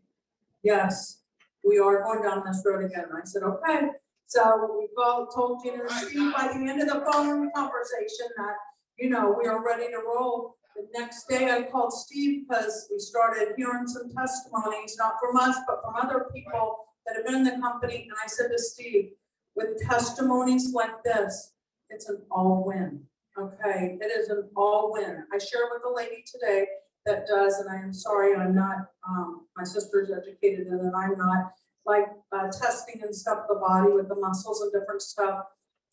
yes, we are going down this road again. And I said, okay. So we both told Gina and Steve by the end of the phone conversation that, you know, we are ready to roll. The next day I called Steve because we started hearing some testimonies, not from us, but from other people that have been in the company. And I said to Steve, with testimonies like this, it's an all win. Okay, it is an all win. I shared with a lady today that does, and I am sorry, I'm not, my sister's educated in it, I'm not, like testing and stuff the body with the muscles and different stuff.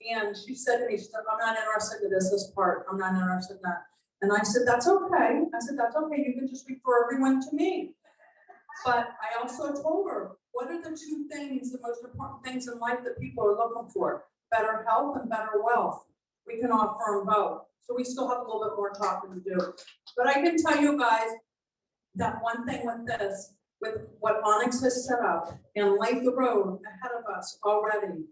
And she said to me, she said, I'm not interested in this part, I'm not interested in that. And I said, that's okay. I said, that's okay, you can just refer everyone to me. But I also told her, what are the two things, the most important things in life that people are looking for? Better health and better wealth. We can offer them both. So we still have a little bit more talking to do. But I can tell you guys that one thing with this, with what Onyx has set up and laid the road ahead of us already,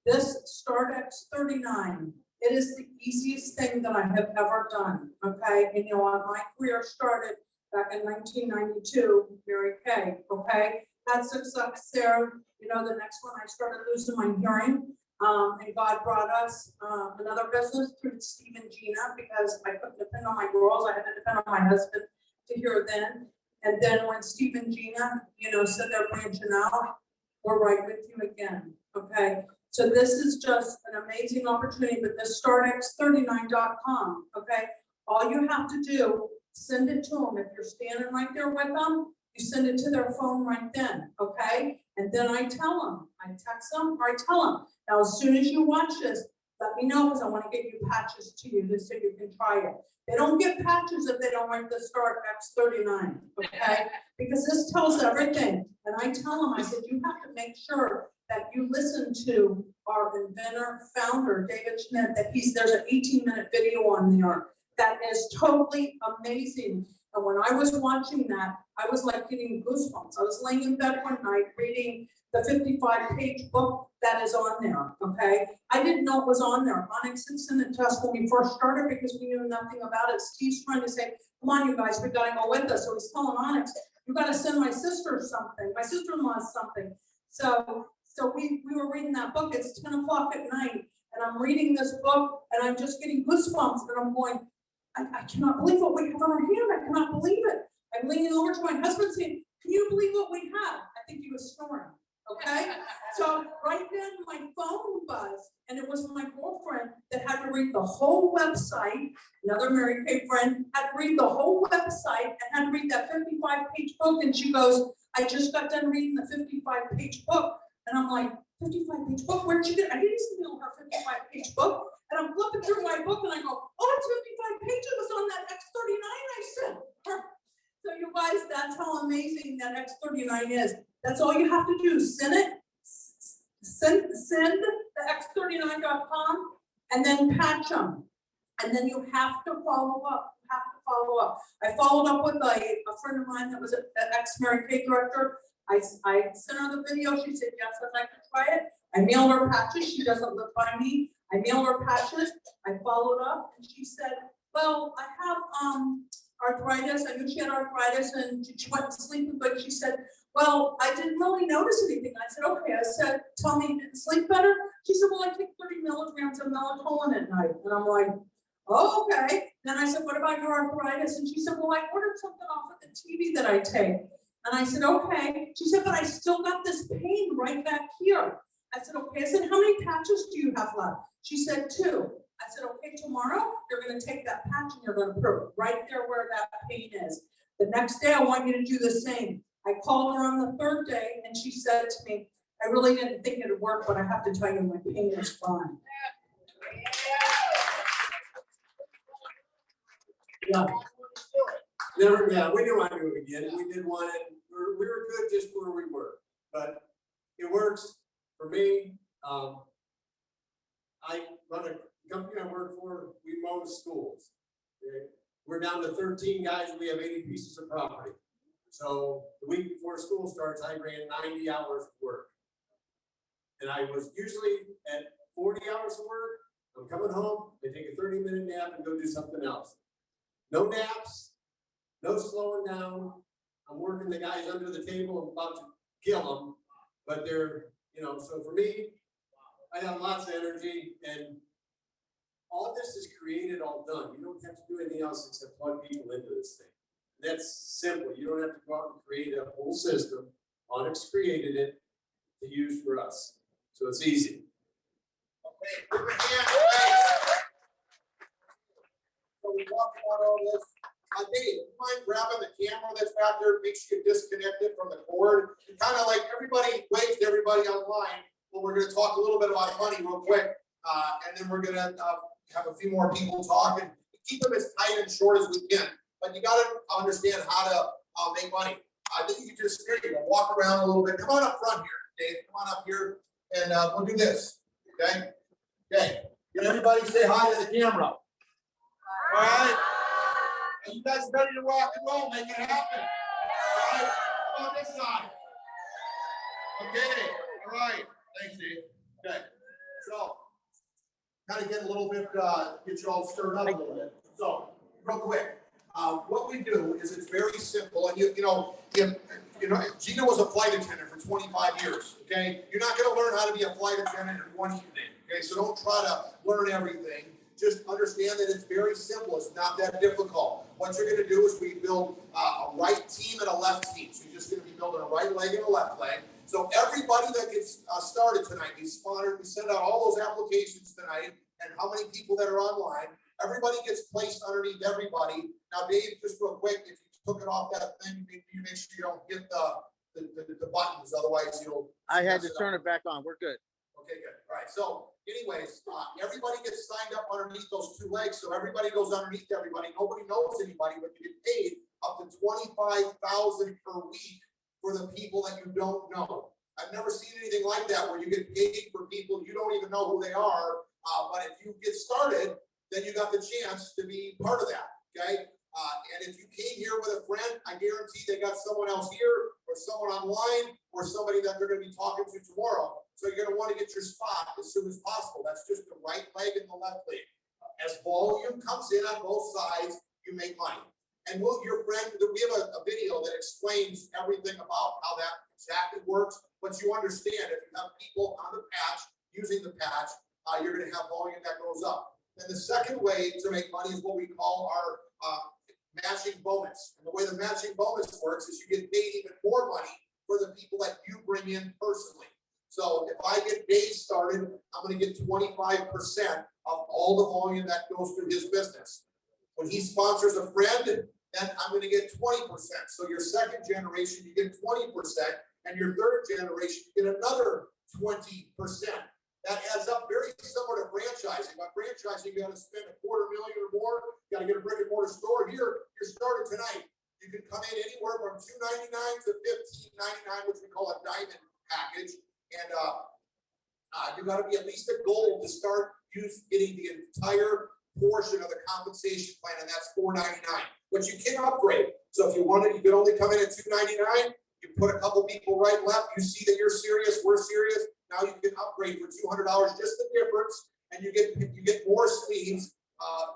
this Start X39, it is the easiest thing that I have ever done, okay? And you know, my career started back in 1992, Mary Kay, okay? Had success there. You know, the next one I started losing my hearing. And God brought us another business through Steve Gina because I couldn't depend on my girls. I had to depend on my husband to hear then. And then when Steve Gina, you know, said they're branching out, we're right with you again. Okay. So this is just an amazing opportunity with this startx39.com. Okay. All you have to do, send it to them. If you're standing right there with them, you send it to their phone right then. Okay. And then I tell them, I text them or I tell them. Now, as soon as you watch this, let me know because I want to get you patches to you just so you can try it. They don't get patches if they don't write the Start X39, okay? Because this tells everything. And I tell them, I said, you have to make sure that you listen to our inventor, founder, David Schmidt, that there's an 18-minute video on there that is totally amazing. And when I was watching that, I was like getting goosebumps. I was laying in bed one night reading the 55-page book that is on there, okay? I didn't know it was on there. Onyx had sent it to us when we first started because we knew nothing about it. Steve's trying to say, come on, you guys, we gotta go with us. So he's telling Onyx, you gotta send my sister something, my sister-in-law something. So we were reading that book. It's 10 o'clock at night, and I'm reading this book, and I'm just getting goosebumps, and I'm going, I cannot believe what we have on our hand. I cannot believe it. I'm leaning over to my husband saying, can you believe what we have? I think he was snoring. Okay, so right then my phone buzzed, and it was my girlfriend that had to read the whole website. Another Mary Kay friend had to read the whole website and had to read that 55-page book. And she goes, I just got done reading the 55-page book. And I'm like, 55-page book? Where'd you get? I didn't steal her 55-page book. And I'm flipping through my book and I go, oh, it's 55 pages. It was on that X39 I sent her. So you guys, that's how amazing that X39 is. That's all you have to do. Send it, send the X39.com and then patch them. And then you have to follow up. I followed up with a friend of mine that was an ex-Mary Kay director. I sent her the video. She said, yes, I'd like to try it. I mailed her patches. She doesn't live by me. I mailed her patches. I followed up and she said, well, I have arthritis. I knew she had arthritis and she went to sleep, but she said, well, I didn't really notice anything. I said, okay. I said, tell me, you didn't sleep better? She said, well, I take 30 milligrams of melatonin at night. And I'm like, oh, okay. Then I said, what about your arthritis? And she said, well, I ordered something off of the TV that I take. And I said, okay. She said, but I still got this pain right back here. I said, okay. I said, how many patches do you have left? She said, 2. I said, okay, tomorrow you're going to take that patch and you're going to put it right there where that pain is. The next day, I want you to do the same. I called her on the third day and she said to me, I really didn't think it'd work, but I have to tell you, my pain is gone. Yeah. Never, yeah, we didn't want to do it again. We did want it. We were good just where we were, but it works for me. I run a company I work for. We mow schools. Okay? We're down to 13 guys. We have 80 pieces of property. So the week before school starts, I ran 90 hours of work. And I was usually at 40 hours of work. I'm coming home, I take a 30-minute nap and go do something else. No naps, no slowing down. I'm working the guys under the table. I'm about to kill them, but they're, so for me, I have lots of energy, and all this is created, all done. You don't have to do anything else except plug people into this thing. That's simple. You don't have to go out and create a whole system. Onyx created it to use for us. So it's easy. Okay, put your hand. So we talked about all this. Dave, you mind grabbing the camera that's back there? Make sure you disconnect it from the cord. And kind of like everybody waves to everybody online. Well, we're going to talk a little bit about money real quick. And then we're going to have a few more people talk and keep them as tight and short as we can. But you got to understand how to make money. I think you can just walk around a little bit. Come on up front here, Dave. Come on up here, and we'll do this. Okay. Okay. Can everybody say hi to the camera? All right. Are you guys ready to rock and roll? Make it happen. All right. Come on this side. Okay. All right. Thanks, Dave. Okay. So, kind of get a little bit, get you all stirred up a little bit. So, real quick. What we do is it's very simple, and Gina was a flight attendant for 25 years. Okay, you're not going to learn how to be a flight attendant in one evening. Okay, so don't try to learn everything. Just understand that it's very simple. It's not that difficult. What you're going to do is we build a right team and a left team. So you're just going to be building a right leg and a left leg. So everybody that gets started tonight, we send out all those applications tonight, and how many people that are online. Everybody gets placed underneath everybody. Now, Dave, just real quick, if you took it off that thing, you make sure you don't hit the buttons. Otherwise, you'll. I had to turn it back on. We're good. Okay, good. All right. So, anyways, everybody gets signed up underneath those two legs. So everybody goes underneath everybody. Nobody knows anybody, but you get paid up to $25,000 per week for the people that you don't know. I've never seen anything like that where you get paid for people you don't even know who they are. But if you get started, then you got the chance to be part of that, okay? And if you came here with a friend, I guarantee they got someone else here or someone online or somebody that they're going to be talking to tomorrow. So you're going to want to get your spot as soon as possible. That's just the right leg and the left leg. As volume comes in on both sides, you make money. And we have a video that explains everything about how that exactly works. But you understand if you have people on the patch, using the patch, you're going to have volume that goes up. And the second way to make money is what we call our matching bonus. And the way the matching bonus works is you get paid even more money for the people that you bring in personally. So if I get Dave started, I'm going to get 25% of all the volume that goes through his business. When he sponsors a friend, then I'm going to get 20%. So your second generation, you get 20%, and your third generation, you get another 20%. That adds up very similar to franchising. By franchising, you got to spend $250,000 or more. You got to get a brick and mortar store. Here, you're started tonight. You can come in anywhere from $299 to $1,599, which we call a diamond package. And you got to be at least a goal to start getting the entire portion of the compensation plan, and that's $499. But you can upgrade. So if you wanted, you could only come in at $299. You put a couple people right and left. You see that you're serious. We're serious. Now you can upgrade for $200, just the difference, and you get more sleeves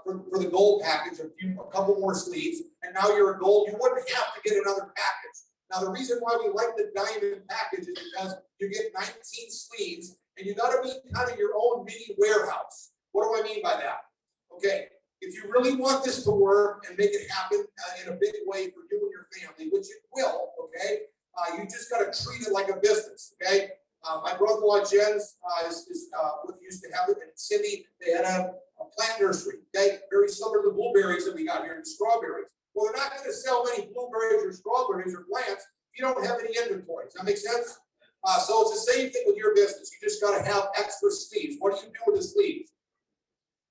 for the gold package, a couple more sleeves, and now you're a gold. You wouldn't have to get another package. Now the reason why we like the diamond package is because you get 19 sleeves, and you got to be kind of your own mini warehouse. What do I mean by that? Okay, if you really want this to work and make it happen in a big way for you and your family, which it will, okay, you just got to treat it like a business, okay? My brother-in-law Jens used to have it, and Cindy, they had a plant nursery, okay? Very similar to the blueberries that we got here and strawberries. Well, they're not gonna sell many blueberries or strawberries or plants if you don't have any inventory. Does that make sense? So it's the same thing with your business. You just gotta have extra sleeves. What do you do with the sleeves?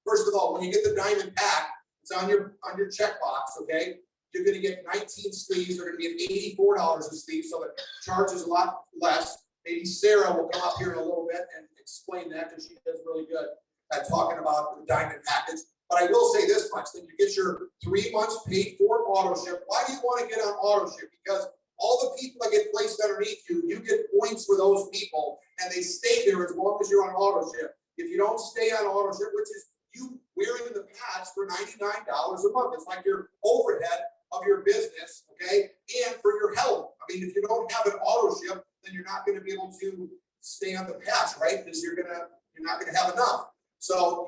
First of all, when you get the diamond pack, it's on your checkbox, okay? You're gonna get 19 sleeves. They're gonna be at $84 a sleeve, so the charge is a lot less. Maybe Sarah will come up here in a little bit and explain that, because she does really good at talking about the diamond package. But I will say this much, that you get your 3 months paid for auto ship. Why do you want to get on auto ship? Because all the people that get placed underneath you, you get points for those people, and they stay there as long as you're on auto ship. If you don't stay on auto ship, which is you wearing the patch for $99 a month, it's like your overhead of your business, okay? And for your health. I mean, if you don't have an auto ship, then you're not going to be able to stay on the patch, right? Because you're not going to have enough. So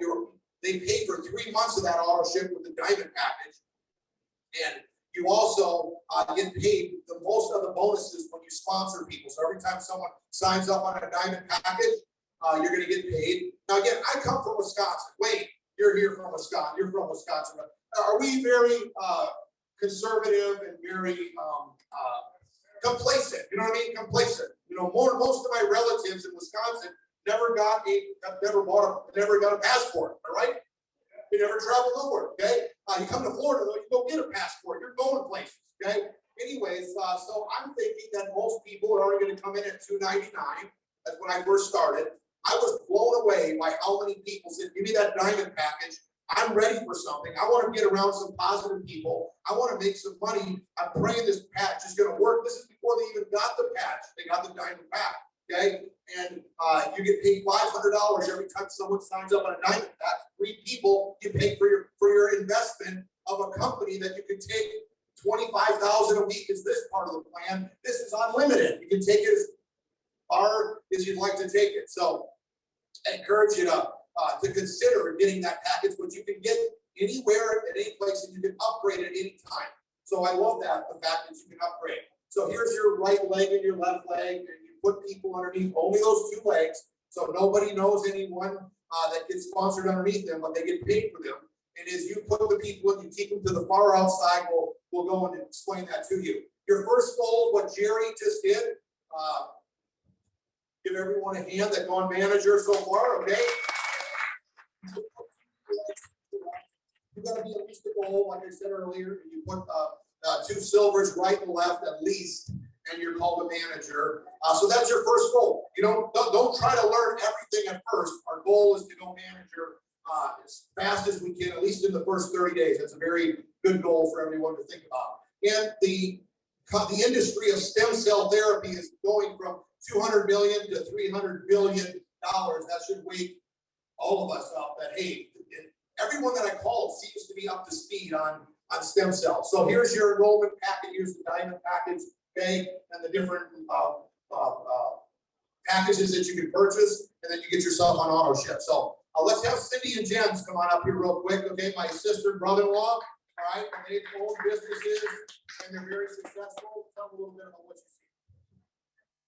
they pay for 3 months of that auto ship with the diamond package, and you also get paid the most of the bonuses when you sponsor people. So every time someone signs up on a diamond package, you're going to get paid. Now again, I come from Wisconsin. Wait, you're here from Wisconsin. You're from Wisconsin. Are we very conservative and very complacent? You know what I mean? Complacent. You know, most of my relatives in Wisconsin never got a passport. All right. They never traveled nowhere, okay? You come to Florida, though, you go get a passport. You're going places, okay? Anyways, so I'm thinking that most people are only going to come in at $299. That's when I first started. I was blown away by how many people said, give me that diamond package. I'm ready for something. I want to get around some positive people. I want to make some money. I'm praying this patch is going to work. This is before they even got the patch. They got the diamond pack, okay? And you get paid $500 every time someone signs up on a diamond pack. 3 people you pay for your investment of a company that you can take $25,000 a week is this part of the plan. This is unlimited. You can take it as far as you'd like to take it. So I encourage you to consider getting that package, which you can get anywhere at any place, and you can upgrade at any time. So I love that, the fact that you can upgrade. So here's your right leg and your left leg, and you put people underneath only those 2 legs. So nobody knows anyone that gets sponsored underneath them, but they get paid for them. And as you put the people and you keep them to the far outside, we'll go and explain that to you. Your first goal, what Jerry just did, give everyone a hand that gone manager so far, okay? You got to be at least a goal, like I said earlier. You put 2 silvers right and left at least, and you're called a manager. So that's your first goal. You don't try to learn everything at first. Our goal is to go manager as fast as we can, at least in the first 30 days. That's a very good goal for everyone to think about. And the industry of stem cell therapy is going from 200 million to 300 billion dollars. That should wake all of us up that, hey, everyone that I called seems to be up to speed on stem cells. So here's your enrollment packet. Here's the diamond package, okay, and the different packages that you can purchase, and then you get yourself on auto ship. So let's have Cindy and Jens come on up here real quick, okay? My sister and brother-in-law, all right? And they own businesses, and they're very successful. Tell them a little bit about what you see.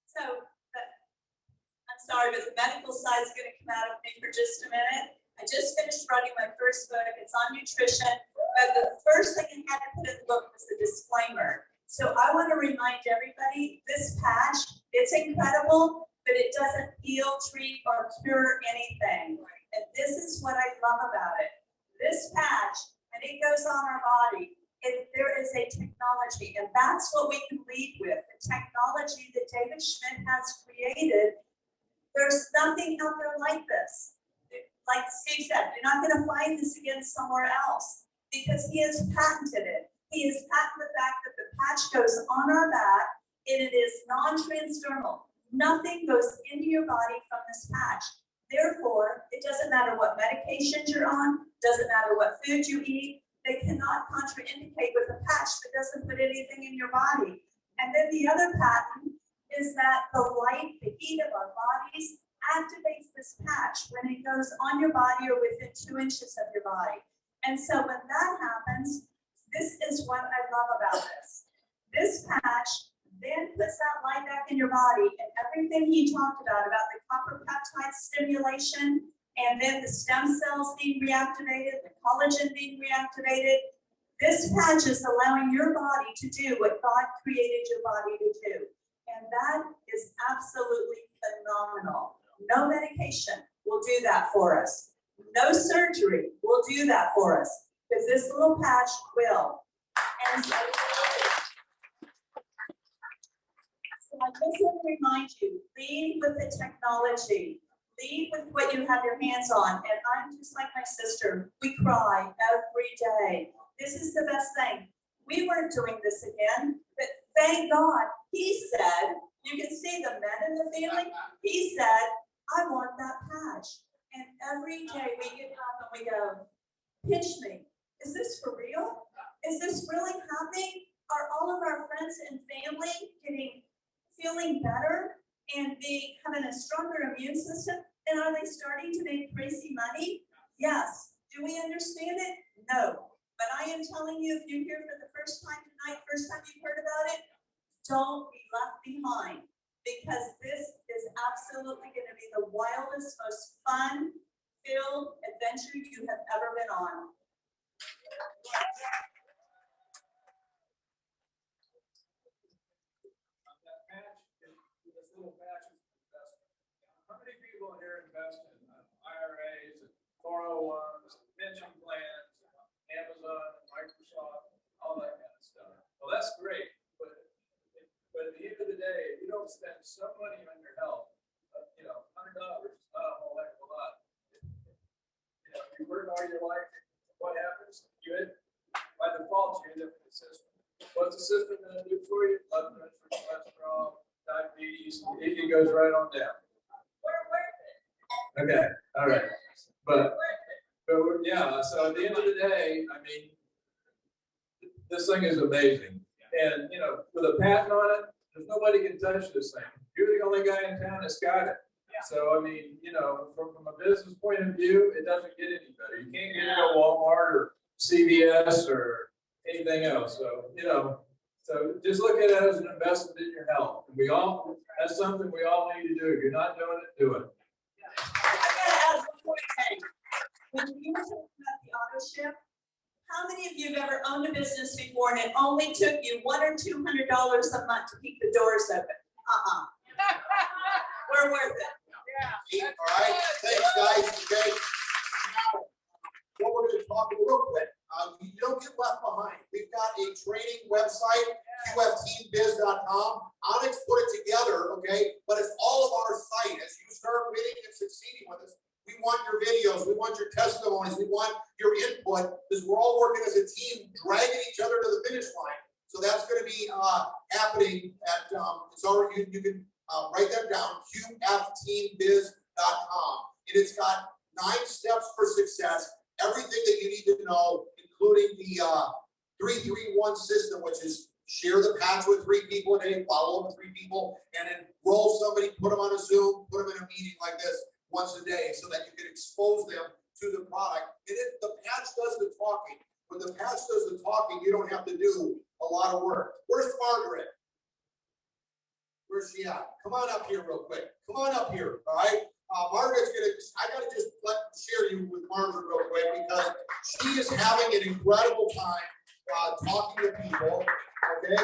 So, I'm sorry, but the medical side is going to come out of me for just a minute. I just finished writing my first book. It's on nutrition. But the first thing I had to put in the book was the disclaimer. So I want to remind everybody, this patch, it's incredible, but it doesn't heal, treat, or cure anything. And this is what I love about it. This patch, and it goes on our body, there is a technology, and that's what we can lead with. The technology that David Schmidt has created, there's nothing out there like this. Like Steve said, you're not going to find this again somewhere else because he has patented it. He has patented the fact that the patch goes on our back and it is non-transdermal. Nothing goes into your body from this patch. Therefore, it doesn't matter what medications you're on, doesn't matter what food you eat, they cannot contraindicate with a patch that doesn't put anything in your body. And then the other patent is that the light, the heat of our bodies activates this patch when it goes on your body or within 2 inches of your body. And so when that happens, this is what I love about this. This patch then puts that light back in your body, and everything he talked about the copper peptide stimulation, and then the stem cells being reactivated, the collagen being reactivated, This patch is allowing your body to do what God created your body to do. And that is absolutely phenomenal. No medication will do that for us. No surgery will do that for us, because this little patch will. And so I just want to remind you, lead with the technology. Lead with what you have your hands on. And I'm just like my sister. We cry every day. This is the best thing. We weren't doing this again, but thank God, he said, you can see the men in the family. He said, I want that patch. And every day we get up and we go, pinch me. Is this for real? Is this really happening? Are all of our friends and family feeling better and having a stronger immune system? And are they starting to make crazy money? Yes. Do we understand it? No. But I am telling you, if you're here for the first time tonight, first time you've heard about it, don't be left behind, because this is absolutely going to be the wildest, most fun-filled adventure you have ever been on. This little patch is an investment. How many people here invest in IRAs and 401s, pension plans, Amazon, Microsoft, all that kind of stuff? Well, that's great, but at the end of the day, if you don't spend some money on your health, $100 is not a whole heck of a lot. You work all your life, what happens? By default, you end up in the system. What's the system going to do for you? Blood pressure, cholesterol, diabetes, it goes right on down. Okay, all right. But yeah, so at the end of the day, I mean, this thing is amazing. And, with a patent on it, there's nobody can touch this thing. You're the only guy in town that's got it. Yeah. So, I mean, from a business point of view, it doesn't get any better. You can't get it at Walmart or CVS or anything else. So, so just look at it as an investment in your health. And that's something we all need to do. If you're not doing it, do it. I gotta ask one thing. When you were talking about the auto ship, how many of you have ever owned a business before and it only took you $100 or $200 a month to keep the doors open? We're worth it. Yeah. All right, thanks guys. Okay. Now, what we're going to talk about real quick. You don't get left behind. We've got a training website, qfteambiz.com. Onyx put it together, okay? But it's all of our site. As you start winning and succeeding with us, we want your videos, we want your testimonies, we want your input, because we're all working as a team, dragging each other to the finish line. So that's going to be happening at, it's already, you can write that down, qfteambiz.com. And it's got 9 steps for success, everything that you need to know, including the 3-3-1 system, which is share the patch with 3 people a day, follow up with 3 people, and then roll somebody, put them on a Zoom, put them in a meeting like this once a day so that you can expose them to the product. And the patch does the talking. When the patch does the talking, you don't have to do a lot of work. Where's Margaret? Where's she at? Come on up here real quick. Come on up here, all right? Margaret's I gotta just share you with Margaret real quick, because she is having an incredible time talking to people, okay?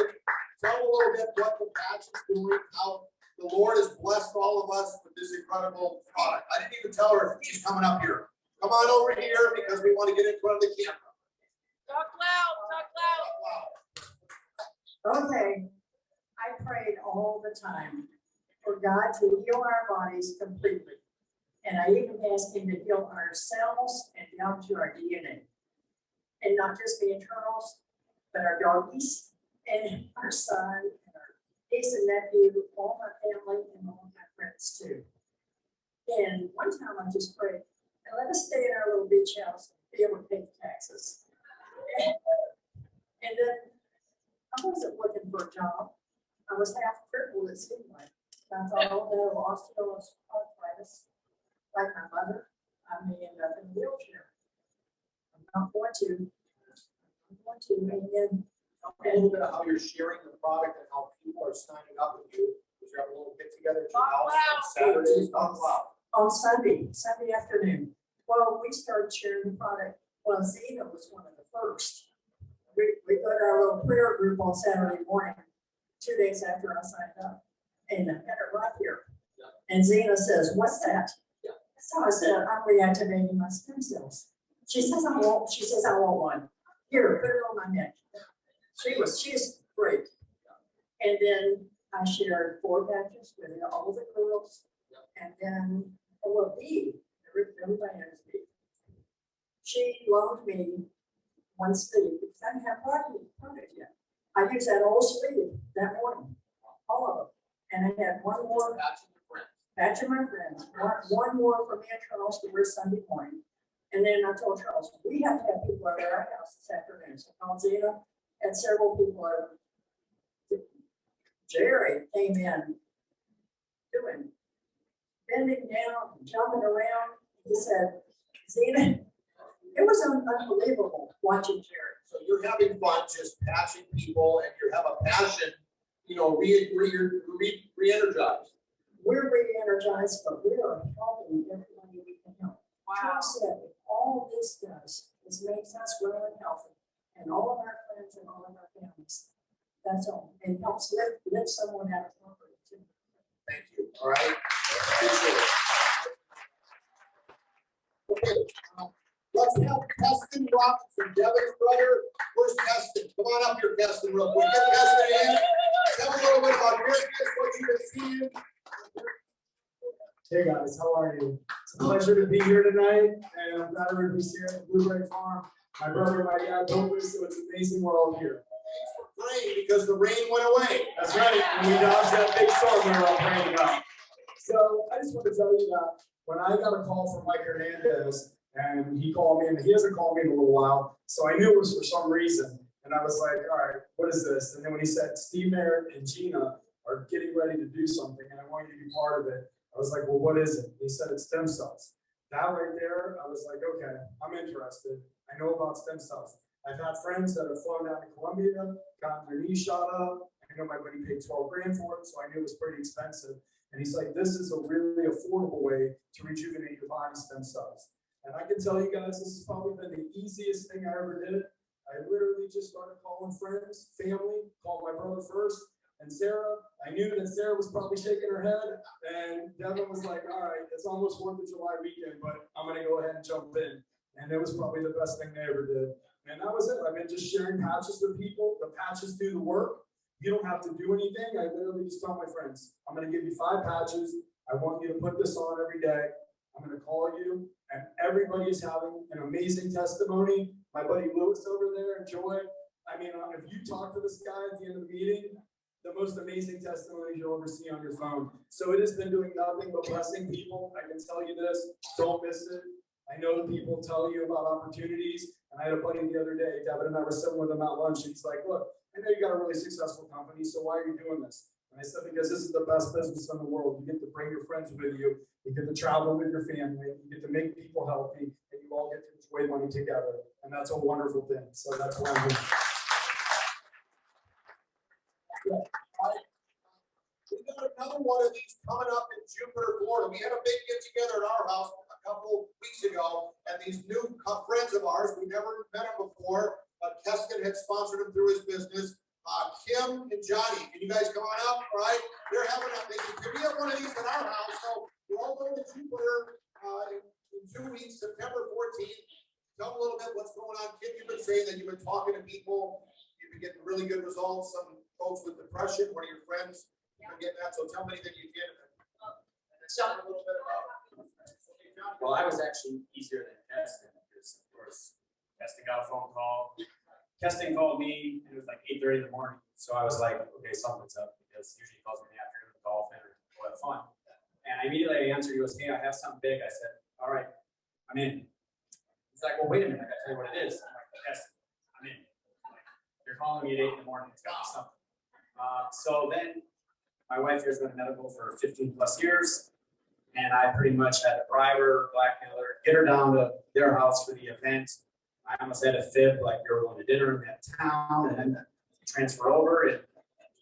Tell them a little bit what the patch is doing, how the Lord has blessed all of us with this incredible product. I didn't even tell her she's coming up here. Come on over here, because we want to get in front of the camera. Talk loud, talk loud. Okay, I prayed all the time for God to heal our bodies completely. And I even asked him to heal our cells and down to our DNA. And not just the internals, but our doggies and our son and our niece and nephew, all my family and all my friends too. And one time I just prayed, and let us stay in our little beach house and be able to pay the taxes. And then I wasn't looking for a job. I was half crippled, it seemed like. I thought, oh no, osteoarthritis, like my mother, I may end up in a wheelchair. I'm not going to. And then Tell me a little bit of how you're sharing the product and how people are signing up with you. Because you have a little get together at your house on Saturdays. On Sunday afternoon. Well, we started sharing the product. Well, Zena was one of the first. group on Saturday morning, 2 days after I signed up. And I had it right here. And Zena says, what's that? So I said, I'm reactivating my stem cells. She says, I want one. Here, put it on my neck. She's great. And then I shared 4 patches with all the girls. And then, B, everybody has B. She loaned me one sleeve because I didn't have product yet. I used that old sleeve that morning, all of them. And I had one more batch of my friends, one more for me and Charles to wear Sunday morning. And then I told Charles, we have to have people at our house this afternoon. So I called Zena, and several people are. Jerry came in bending down, jumping around. He said, Zena, it was unbelievable watching Jerry. So you're having fun just patching people and you have a passion, you know, re-energized. We're re-energized, but we are helping everybody we can help. Wow. Charles said, all this does is makes us well and healthy, and all of our friends and all of our families. That's all. And helps lift someone out of poverty too. Thank you. All right. Appreciate it. Okay. Let's have Keston Robinson, Devon's brother. Where's Keston? Come on up here, Keston, real quick. Get Keston in. Tell a little bit about your business, what you've been seeing. Hey guys, how are you? It's a pleasure to be here tonight, and I'm glad to be here at Blueberry Farm. My brother and my dad built this, so it's amazing we're all here. Thanks for praying because the rain went away. That's right, and we dodged that big storm we were all praying about. So I just want to tell you that when I got a call from Mike Hernandez, and he called me, and he hasn't called me in a little while, so I knew it was for some reason. And I was like, all right, what is this? And then when he said Steve Merritt and Gina are getting ready to do something, and I want you to be part of it, I was like, well, what is it? He said it's stem cells. That right there, I was like, okay, I'm interested. I know about stem cells. I've had friends that have flown down to Colombia, gotten their knees shot up. I know my buddy paid 12 grand for it, so I knew it was pretty expensive. And he's like, this is a really affordable way to rejuvenate your body stem cells. And I can tell you guys, this has probably been the easiest thing I ever did. I literally just started calling friends, family, called my brother first. And Sarah, I knew that Sarah was probably shaking her head, and Devon was like, all right, it's almost 4th of July weekend, but I'm gonna go ahead and jump in. And it was probably the best thing they ever did. And that was it. I've been just sharing patches with people. The patches do the work. You don't have to do anything. I literally just tell my friends, I'm gonna give you 5 patches. I want you to put this on every day. I'm gonna call you, and everybody is having an amazing testimony. My buddy Lewis over there, Joy. I mean, if you talk to this guy at the end of the meeting, the most amazing testimonies you'll ever see on your phone. So it has been doing nothing but blessing people. I can tell you this, don't miss it. I know that people tell you about opportunities. And I had a buddy the other day, Devon and I were sitting with him at lunch, and he's like, look, I know you got a really successful company, so why are you doing this? And I said, because this is the best business in the world. You get to bring your friends with you, you get to travel with your family, you get to make people healthy, and you all get to enjoy money together. And that's a wonderful thing. So that's why I'm here. We got another one of these coming up in Jupiter, Florida. We had a big get together at our house a couple weeks ago, and these new friends of ours, we never met them before, but Keston had sponsored them through his business. Kim and Johnny, can you guys come on up? All right, they're having a, we have one of these at our house, so we're all going to Jupiter in 2 weeks, September 14th. Tell them a little bit what's going on. Kim, you've been saying that you've been talking to people, you've been getting really good results. Some folks with depression, one of your friends, you're getting that. So tell me that you did. Tell me a little bit about. Well, I was actually easier than Keston because, of course, Keston got a phone call. Keston called me, and it was like 8:30 in the morning. So I was like, okay, something's up, because usually he calls me in the afternoon to golf or go have fun. And I immediately answered. He goes, hey, I have something big. I said, all right, I'm in. He's like, well, wait a minute. I got to tell you what it is. I'm like, Keston, I'm in. You're calling me at 8 in the morning. It's got to be something. So then my wife here has been in medical for 15 plus years. And I pretty much had to bribe her, blackmail her, get her down to their house for the event. I almost had a fib, like they were going to dinner in that town, and then transfer over. And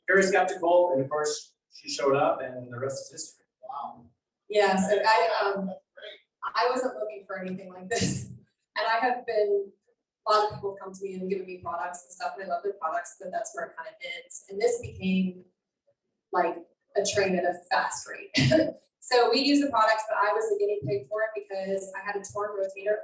very skeptical. And of course, she showed up, and the rest is history. Wow. Yes, and I wasn't looking for anything like this. And I have been a lot of people come to me and giving me products and stuff, and I love their products, but that's where it kind of ends. And this became like a train at a fast rate. So we use the products, but I was the guinea pig for it because I had a torn rotator,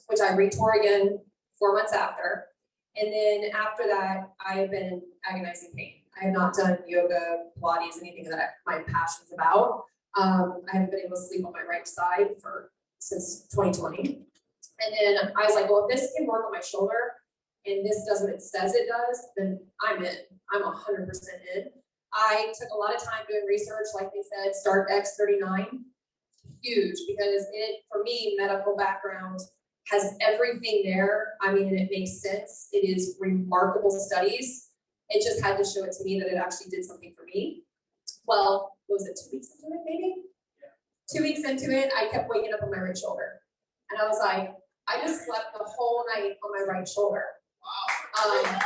which I retore again 4 months after. And then after that, I have been in agonizing pain. I have not done yoga, Pilates, anything that my passion's about. I haven't been able to sleep on my right side since 2020. And then I was like, well, if this can work on my shoulder and this does what it says it does, then I'm in. I'm 100% in. I took a lot of time doing research, like they said, start X39. Huge, because for me, medical background has everything there. I mean, and it makes sense. It is remarkable studies. It just had to show it to me that it actually did something for me. Well, was it 2 weeks into it, maybe? Yeah. 2 weeks into it, I kept waking up on my right shoulder. And I was like, I just slept the whole night on my right shoulder. Wow. I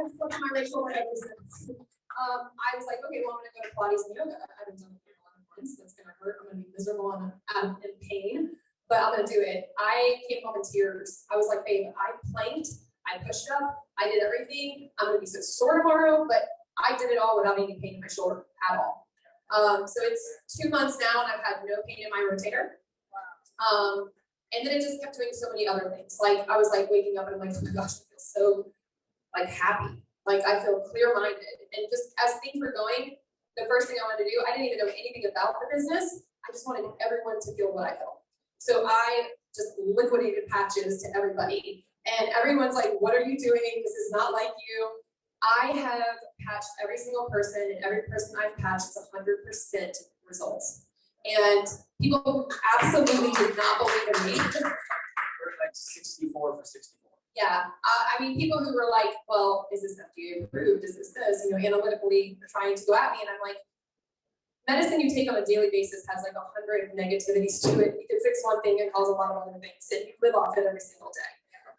have slept on my right shoulder ever since. I was like, okay, well, I'm gonna go to Pilates and yoga. I haven't done it for 11 months. That's gonna hurt. I'm gonna be miserable and in pain, but I'm gonna do it. I came home in tears. I was like, babe, I planked, I pushed up, I did everything. I'm gonna be so sore tomorrow, but I did it all without any pain in my shoulder at all. So it's 2 months now, and I've had no pain in my rotator. And then it just kept doing so many other things. Like I was like waking up and I'm like, oh my gosh, I feel so like happy. Like I feel clear-minded. And just as things were going, the first thing I wanted to do, I didn't even know anything about the business. I just wanted everyone to feel what I felt. So I just liquidated patches to everybody. And everyone's like, what are you doing? This is not like you. I have patched every single person, and every person I've patched is 100% results. And people who absolutely did not believe in me. We're like 64 for 64. Yeah, I mean, people who were like, well, is this FDA approved? Is this, you know, analytically trying to go at me. And I'm like, medicine you take on a daily basis has like 100 negativities to it. You can fix one thing and cause a lot of other things, and you live off it every single day.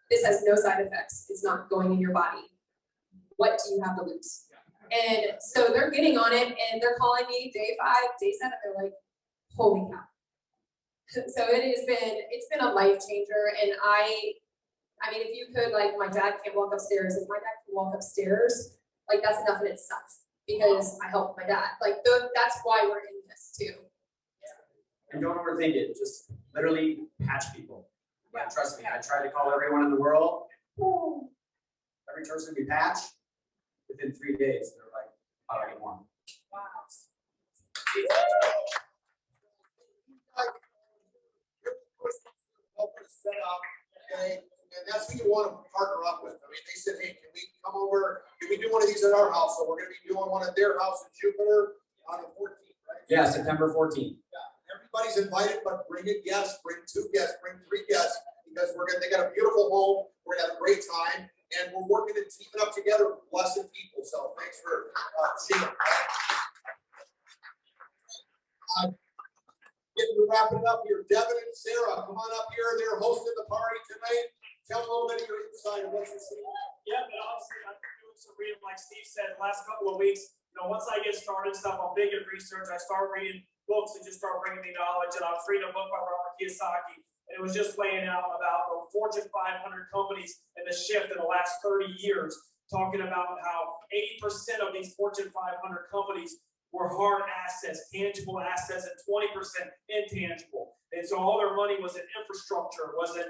This has no side effects. It's not going in your body. What do you have to lose? And so they're getting on it, and they're calling me day 5, day 7. They're like, holy cow. So it's been a life changer. And I mean, if you could, like, my dad can't walk upstairs. If my dad can walk upstairs, like, that's enough in itself because I helped my dad. Like, that's why we're in this too. And don't overthink it. Just literally patch people. Yeah, trust me. I tried to call everyone in the world. Every person we patch, within 3 days, they're like, how do I get one? Wow. Set up, okay, and that's who you want to partner up with. I mean, they said, hey, can we come over? Can we do one of these at our house? So we're going to be doing one at their house in Jupiter on the 14th, right? Yeah, September 14th. Yeah, everybody's invited, but bring a guest, bring 2 guests, bring 3 guests, because they got a beautiful home. We're gonna have a great time, and we're working and teaming up together, blessed people. So thanks for sharing. Getting to wrap it up here, Devon and Sarah, come on up here. They're hosting the party tonight. Tell a little bit of your insight of what you're seeing. Yeah, but obviously I've been doing some reading, like Steve said, the last couple of weeks. You know, once I get started stuff, I'm big in research. I start reading books and just start bringing me knowledge. And I was reading a book by Robert Kiyosaki, and it was just laying out about the Fortune 500 companies and the shift in the last 30 years, talking about how 80% of these Fortune 500 companies were hard assets, tangible assets, and 20% intangible. And so all their money was in infrastructure, was in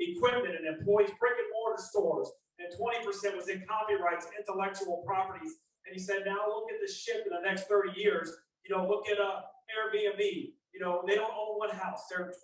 equipment and employees, brick and mortar stores, and 20% was in copyrights, intellectual properties. And he said, now look at the shift in the next 30 years. You know, look at Airbnb. You know, they don't own one house. They're 20%.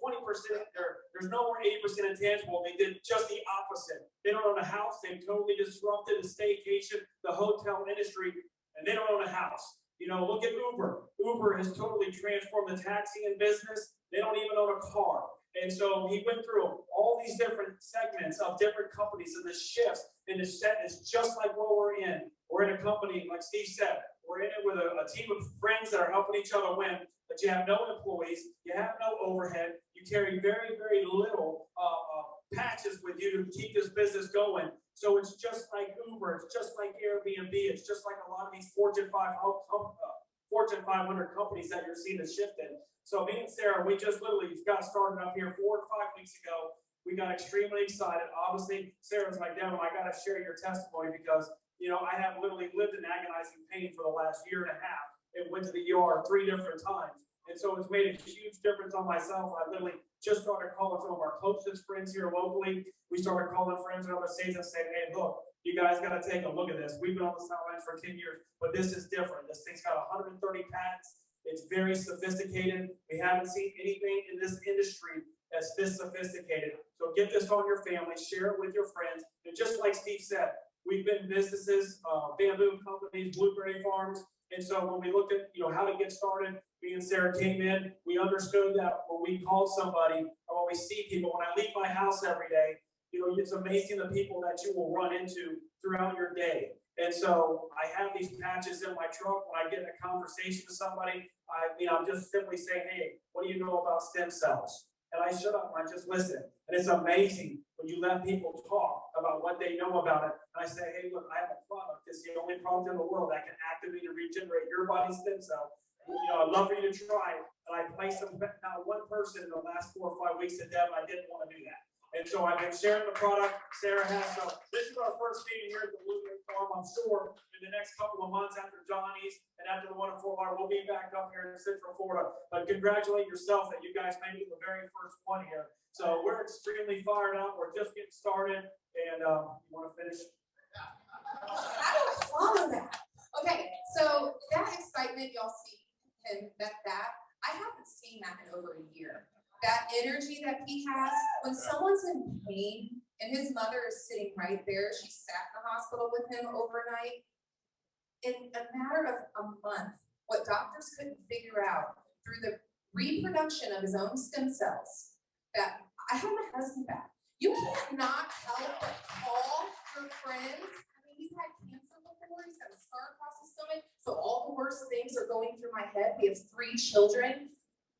There's no more 80% intangible. They did just the opposite. They don't own a house. They've totally disrupted the staycation, the hotel industry, and they don't own a house. You know, look at Uber. Uber has totally transformed the taxiing business. They don't even own a car. And so he went through all these different segments of different companies and the shifts. And the set is just like what we're in. We're in a company, like Steve said, we're in it with a team of friends that are helping each other win. But you have no employees. You have no overhead. You carry very, very little patches with you to keep this business going. So it's just like Uber, it's just like Airbnb, it's just like a lot of these Fortune 500 companies that you're seeing a shift in. So me and Sarah, we just literally got started up here 4 or 5 weeks ago. we got extremely excited. Obviously, Sarah's like, Devon, I gotta share your testimony because, you know, I have literally lived in agonizing pain for the last year and a half and went to the ER 3 different times. And so it's made a huge difference on myself. I literally just started calling some of our closest friends here locally. We started calling friends in other states and saying, hey, look, you guys got to take a look at this. We've been on the sidelines for 10 years, but this is different. This thing's got 130 patents. It's very sophisticated. We haven't seen anything in this industry that's this sophisticated. So get this on your family, share it with your friends. And just like Steve said, we've been businesses, bamboo companies, blueberry farms. And so when we looked at, you know, how to get started, me and Sarah came in, we understood that when we call somebody or when we see people, when I leave my house every day, you know, it's amazing the people that you will run into throughout your day. And so I have these patches in my truck. When I get in a conversation with somebody, I'm just simply saying, hey, what do you know about stem cells? And I shut up and I just listen. And it's amazing when you let people talk about what they know about it. And I say, hey, look, I have a product. It's the only product in the world that can activate and regenerate your body's stem cell. You know, I'd love for you to try it. And I placed not one person in the last 4 or 5 weeks at Devon. I didn't want to do that. And so I've been sharing the product. Sarah has. So this is our first meeting here at the Blueberry Farm. I'm sure in the next couple of months after Johnny's and after the one in Fort Lauderdale, we'll be back up here in Central Florida. But congratulate yourself that you guys made it the very first one here. So we're extremely fired up. We're just getting started. And you want to finish? How do I follow that? Okay, so that excitement y'all see him, that I haven't seen that in over a year. That energy that he has when someone's in pain and his mother is sitting right there. She sat in the hospital with him overnight. In a matter of a month, what doctors couldn't figure out through the reproduction of his own stem cells, that I have my husband back. You can't not help but call your friends. I mean, he's had cancer before. He's got a scar across his stomach. So all the worst things are going through my head. We have 3 children.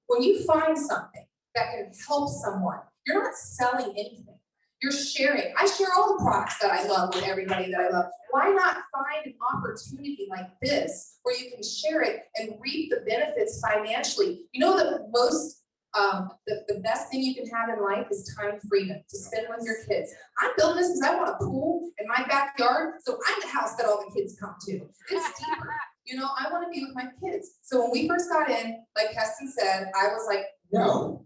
When you find something that can help someone, you're not selling anything. You're sharing. I share all the products that I love with everybody that I love. Why not find an opportunity like this where you can share it and reap the benefits financially? You know, the most, the best thing you can have in life is time freedom to spend with your kids. I'm building this because I want a pool in my backyard, so I'm the house that all the kids come to. It's deeper. You know, I want to be with my kids. So when we first got in, like Keston said, I was like, no,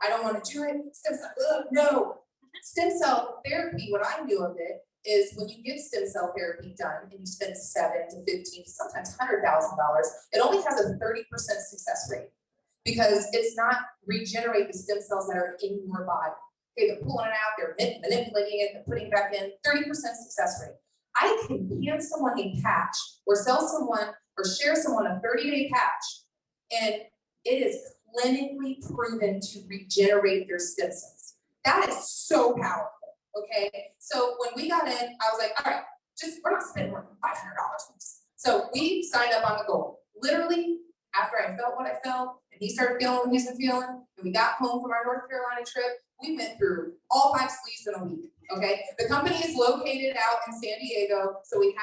I don't want to do it. Stem cell, no. Stem cell therapy, what I knew of it is when you get stem cell therapy done and you spend $7,000 to $15,000, sometimes $100,000, it only has a 30% success rate because it's not regenerate the stem cells that are in your body. Okay, they're pulling it out, they're manipulating it, they're putting it back in, 30% success rate. I can hand someone a patch or sell someone or share someone a 30-day patch, and it is clinically proven to regenerate their stem cells. That is so powerful, okay? So when we got in, I was like, all right, we're not spending more than $500 on this. So we signed up on the goal. Literally, after I felt what I felt, and he started feeling what he's been feeling, and we got home from our North Carolina trip, we went through all 5 sleeves in a week, okay? The company is located out in San Diego, so we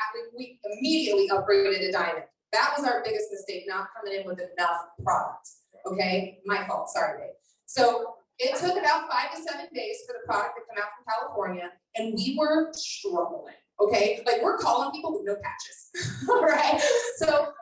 immediately upgraded to diamond. That was our biggest mistake, not coming in with enough product, okay? My fault, sorry, babe. So it took about 5 to 7 days for the product to come out from California, and we were struggling, okay? Like, we're calling people with no patches, all right? So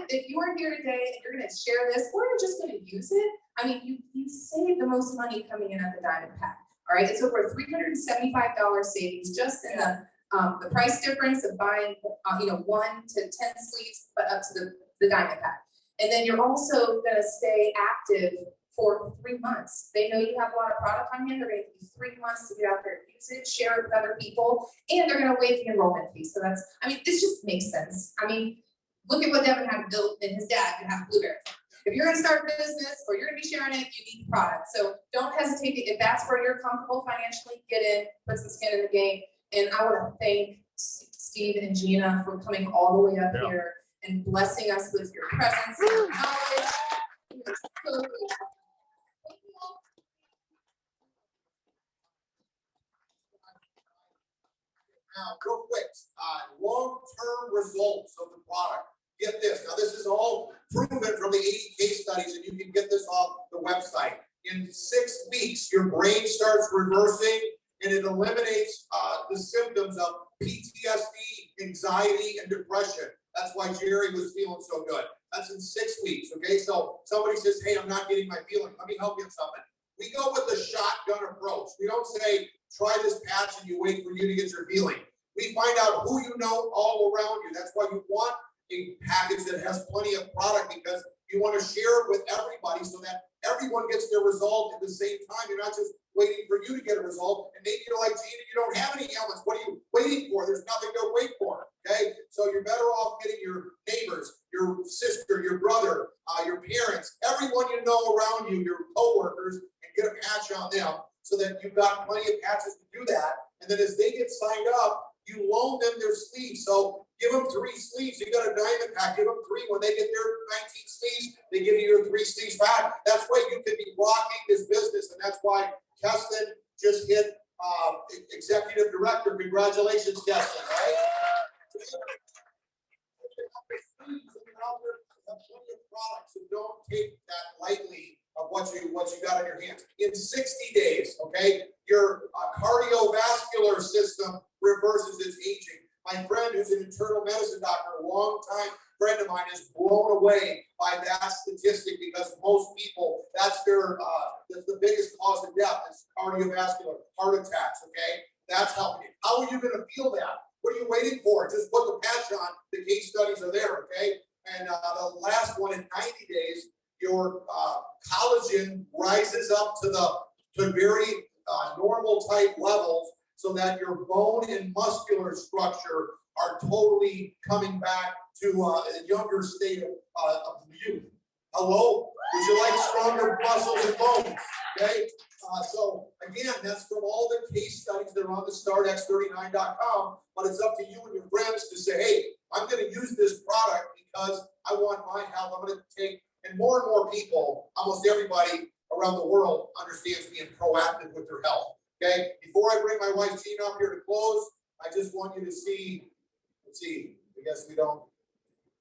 if you are here today and you're gonna share this, or you're just gonna use it, I mean, you save the most money coming in at the diamond pack, all right? It's over $375 savings just in the price difference of buying, 1 to 10 sleeves, but up to the diamond pack. And then you're also gonna stay active for 3 months. They know you have a lot of product on hand. They're going to give you 3 months to get out there and use it, share it with other people, and they're going to waive the enrollment fee. So this just makes sense. I mean, look at what Devon had built and his dad could have a blueberry farm. If you're going to start a business or you're going to be sharing it, you need the product. So don't hesitate. If that's where you're comfortable financially, get in, put some skin in the game. And I want to thank Steve and Gina for coming all the way up here and blessing us with your presence and your knowledge. You're so good. Now, real quick, long-term results of the product. Get this. Now, this is all proven from the 80 case studies, and you can get this off the website. In 6 weeks, your brain starts reversing and it eliminates the symptoms of PTSD, anxiety, and depression. That's why Jerry was feeling so good. That's in 6 weeks, okay? So somebody says, hey, I'm not getting my feeling. Let me help you with something. We go with the shotgun approach. We don't say, try this patch and you wait for you to get your feeling. We find out who you know all around you. That's why you want a package that has plenty of product, because you want to share it with everybody so that everyone gets their result at the same time. You're not just waiting for you to get a result. And maybe you're like, Gina, you don't have any ailments. What are you waiting for? There's nothing to wait for. Okay. So you're better off getting your neighbors, your sister, your brother, your parents, everyone you know around you, your coworkers, and get a patch on them so that you've got plenty of patches to do that. And then as they get signed up, you loan them their sleeves. So give them 3 sleeves. You got a diamond pack, give them 3. When they get their 19 sleeves, they give you your 3 sleeves back. That's why you can be rocking this business. And that's why Keston just hit executive director. Congratulations, Keston, right? Products, and don't take that lightly of what you got in your hands. In 60 days, okay, your cardiovascular system reverses its aging. My friend who's an internal medicine doctor, a long-time friend of mine, is blown away by that statistic, because most people, that's their the biggest cause of death is cardiovascular, heart attacks, okay? That's helping you. How are you going to feel that? What are you waiting for? Just put the patch on. The case studies are there, okay? And the last one, in 90 days, your collagen rises up to very normal type levels, so that your bone and muscular structure are totally coming back to a younger state of youth. Hello? Would you like stronger muscles and bones? Okay? So again, that's from all the case studies that are on the startx39.com, but it's up to you and your friends to say, hey, I'm going to use this product because I want my health. I'm going to take, and more people, almost everybody around the world understands being proactive with their health. Okay, before I bring my wife Gina up here to close, I just want you to see, let's see, I guess we don't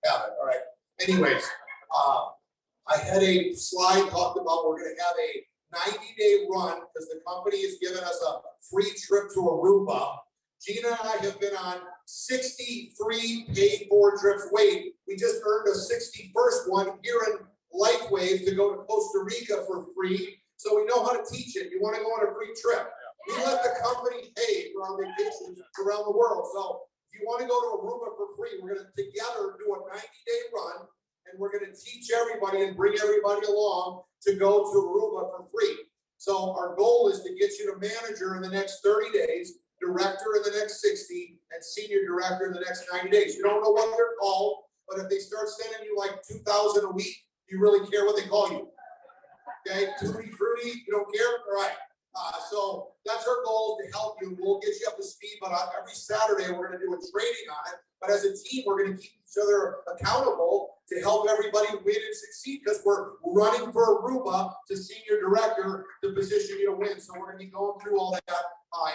have it, all right. Anyways, I had a slide talked about we're going to have a 90-day run because the company has given us a free trip to Aruba. Gina and I have been on 63 paid-for trips. Wait, we just earned a 61st one here in Lightwave to go to Costa Rica for free. So we know how to teach it. You want to go on a free trip. We let the company pay for our vacations around the world. So if you want to go to Aruba for free, we're going to together do a 90-day run, and we're going to teach everybody and bring everybody along to go to Aruba for free. So our goal is to get you to manager in the next 30 days, director in the next 60, and senior director in the next 90 days. You don't know what they're called, but if they start sending you like 2,000 a week, do you really care what they call you? Okay, tutti frutti, you don't care? All right. So that's our goal, to help you. We'll get you up to speed, but every Saturday we're going to do a training on it. But as a team, we're going to keep each other accountable to help everybody win and succeed, because we're running for Aruba to senior director to position you to win. So we're going to be going through all that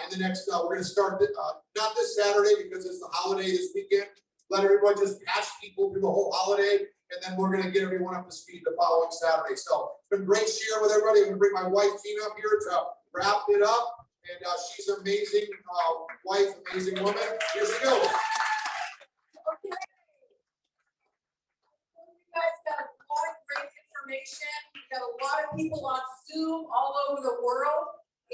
in the next, we're going to start, not this Saturday because it's the holiday this weekend. Let everyone just patch people through the whole holiday, and then we're going to get everyone up to speed the following Saturday. So it's been great sharing with everybody. I'm going to bring my wife Gina up here to wrap it up, and she's an amazing wife, amazing woman. Here she goes. Okay. You guys got a lot of great information. We got a lot of people on Zoom all over the world,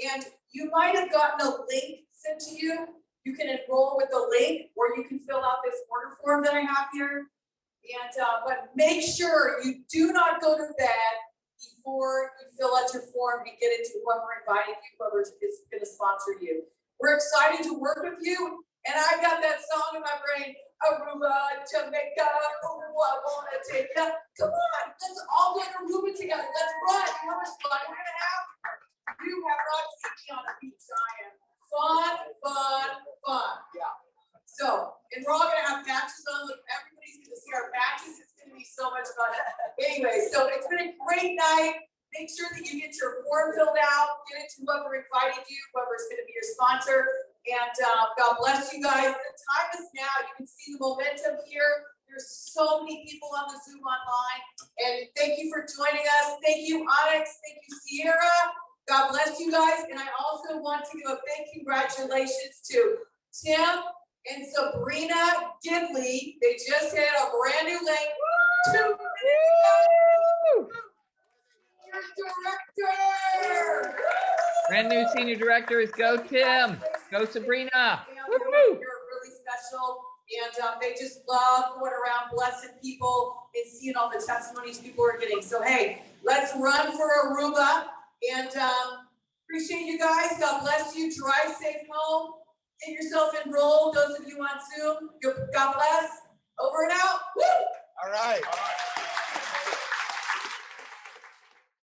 and you might have gotten a link sent to you. You can enroll with the link, or you can fill out this order form that I have here. And but make sure you do not go to bed before you fill out your form and get it to whoever invited you, whoever is going to sponsor you. We're excited to work with you. And I got that song in my brain, Aruba, Jamaica, Aruba, I want to take you. Come on, let's all go to Aruba together. Let's run. You know how much fun we're going to have? You have not seen me on a beach. I am fun. Yeah. So, and we're all going to have patches on. Look, everybody's going to see our patches. It's going to be so much fun. Anyway, so it's been a great night. Make sure that you get your form filled out. Get it to whoever invited you, whoever's going to be your sponsor. And God bless you guys. The time is now. You can see the momentum here. There's so many people on the Zoom online. And thank you for joining us. Thank you, Onyx. Thank you, Sierra. God bless you guys. And I also want to give a big congratulations to Tim and Sabrina Gidley. They just had a brand new lake. 2 minutes ago. Director. Brand new senior directors. Go Tim. Go Sabrina. You're really special. And they just love going around blessing people and seeing all the testimonies people are getting. So, hey, let's run for Aruba. And appreciate you guys. God bless you. Drive safe home. Get yourself enrolled. Those of you on Zoom, God bless.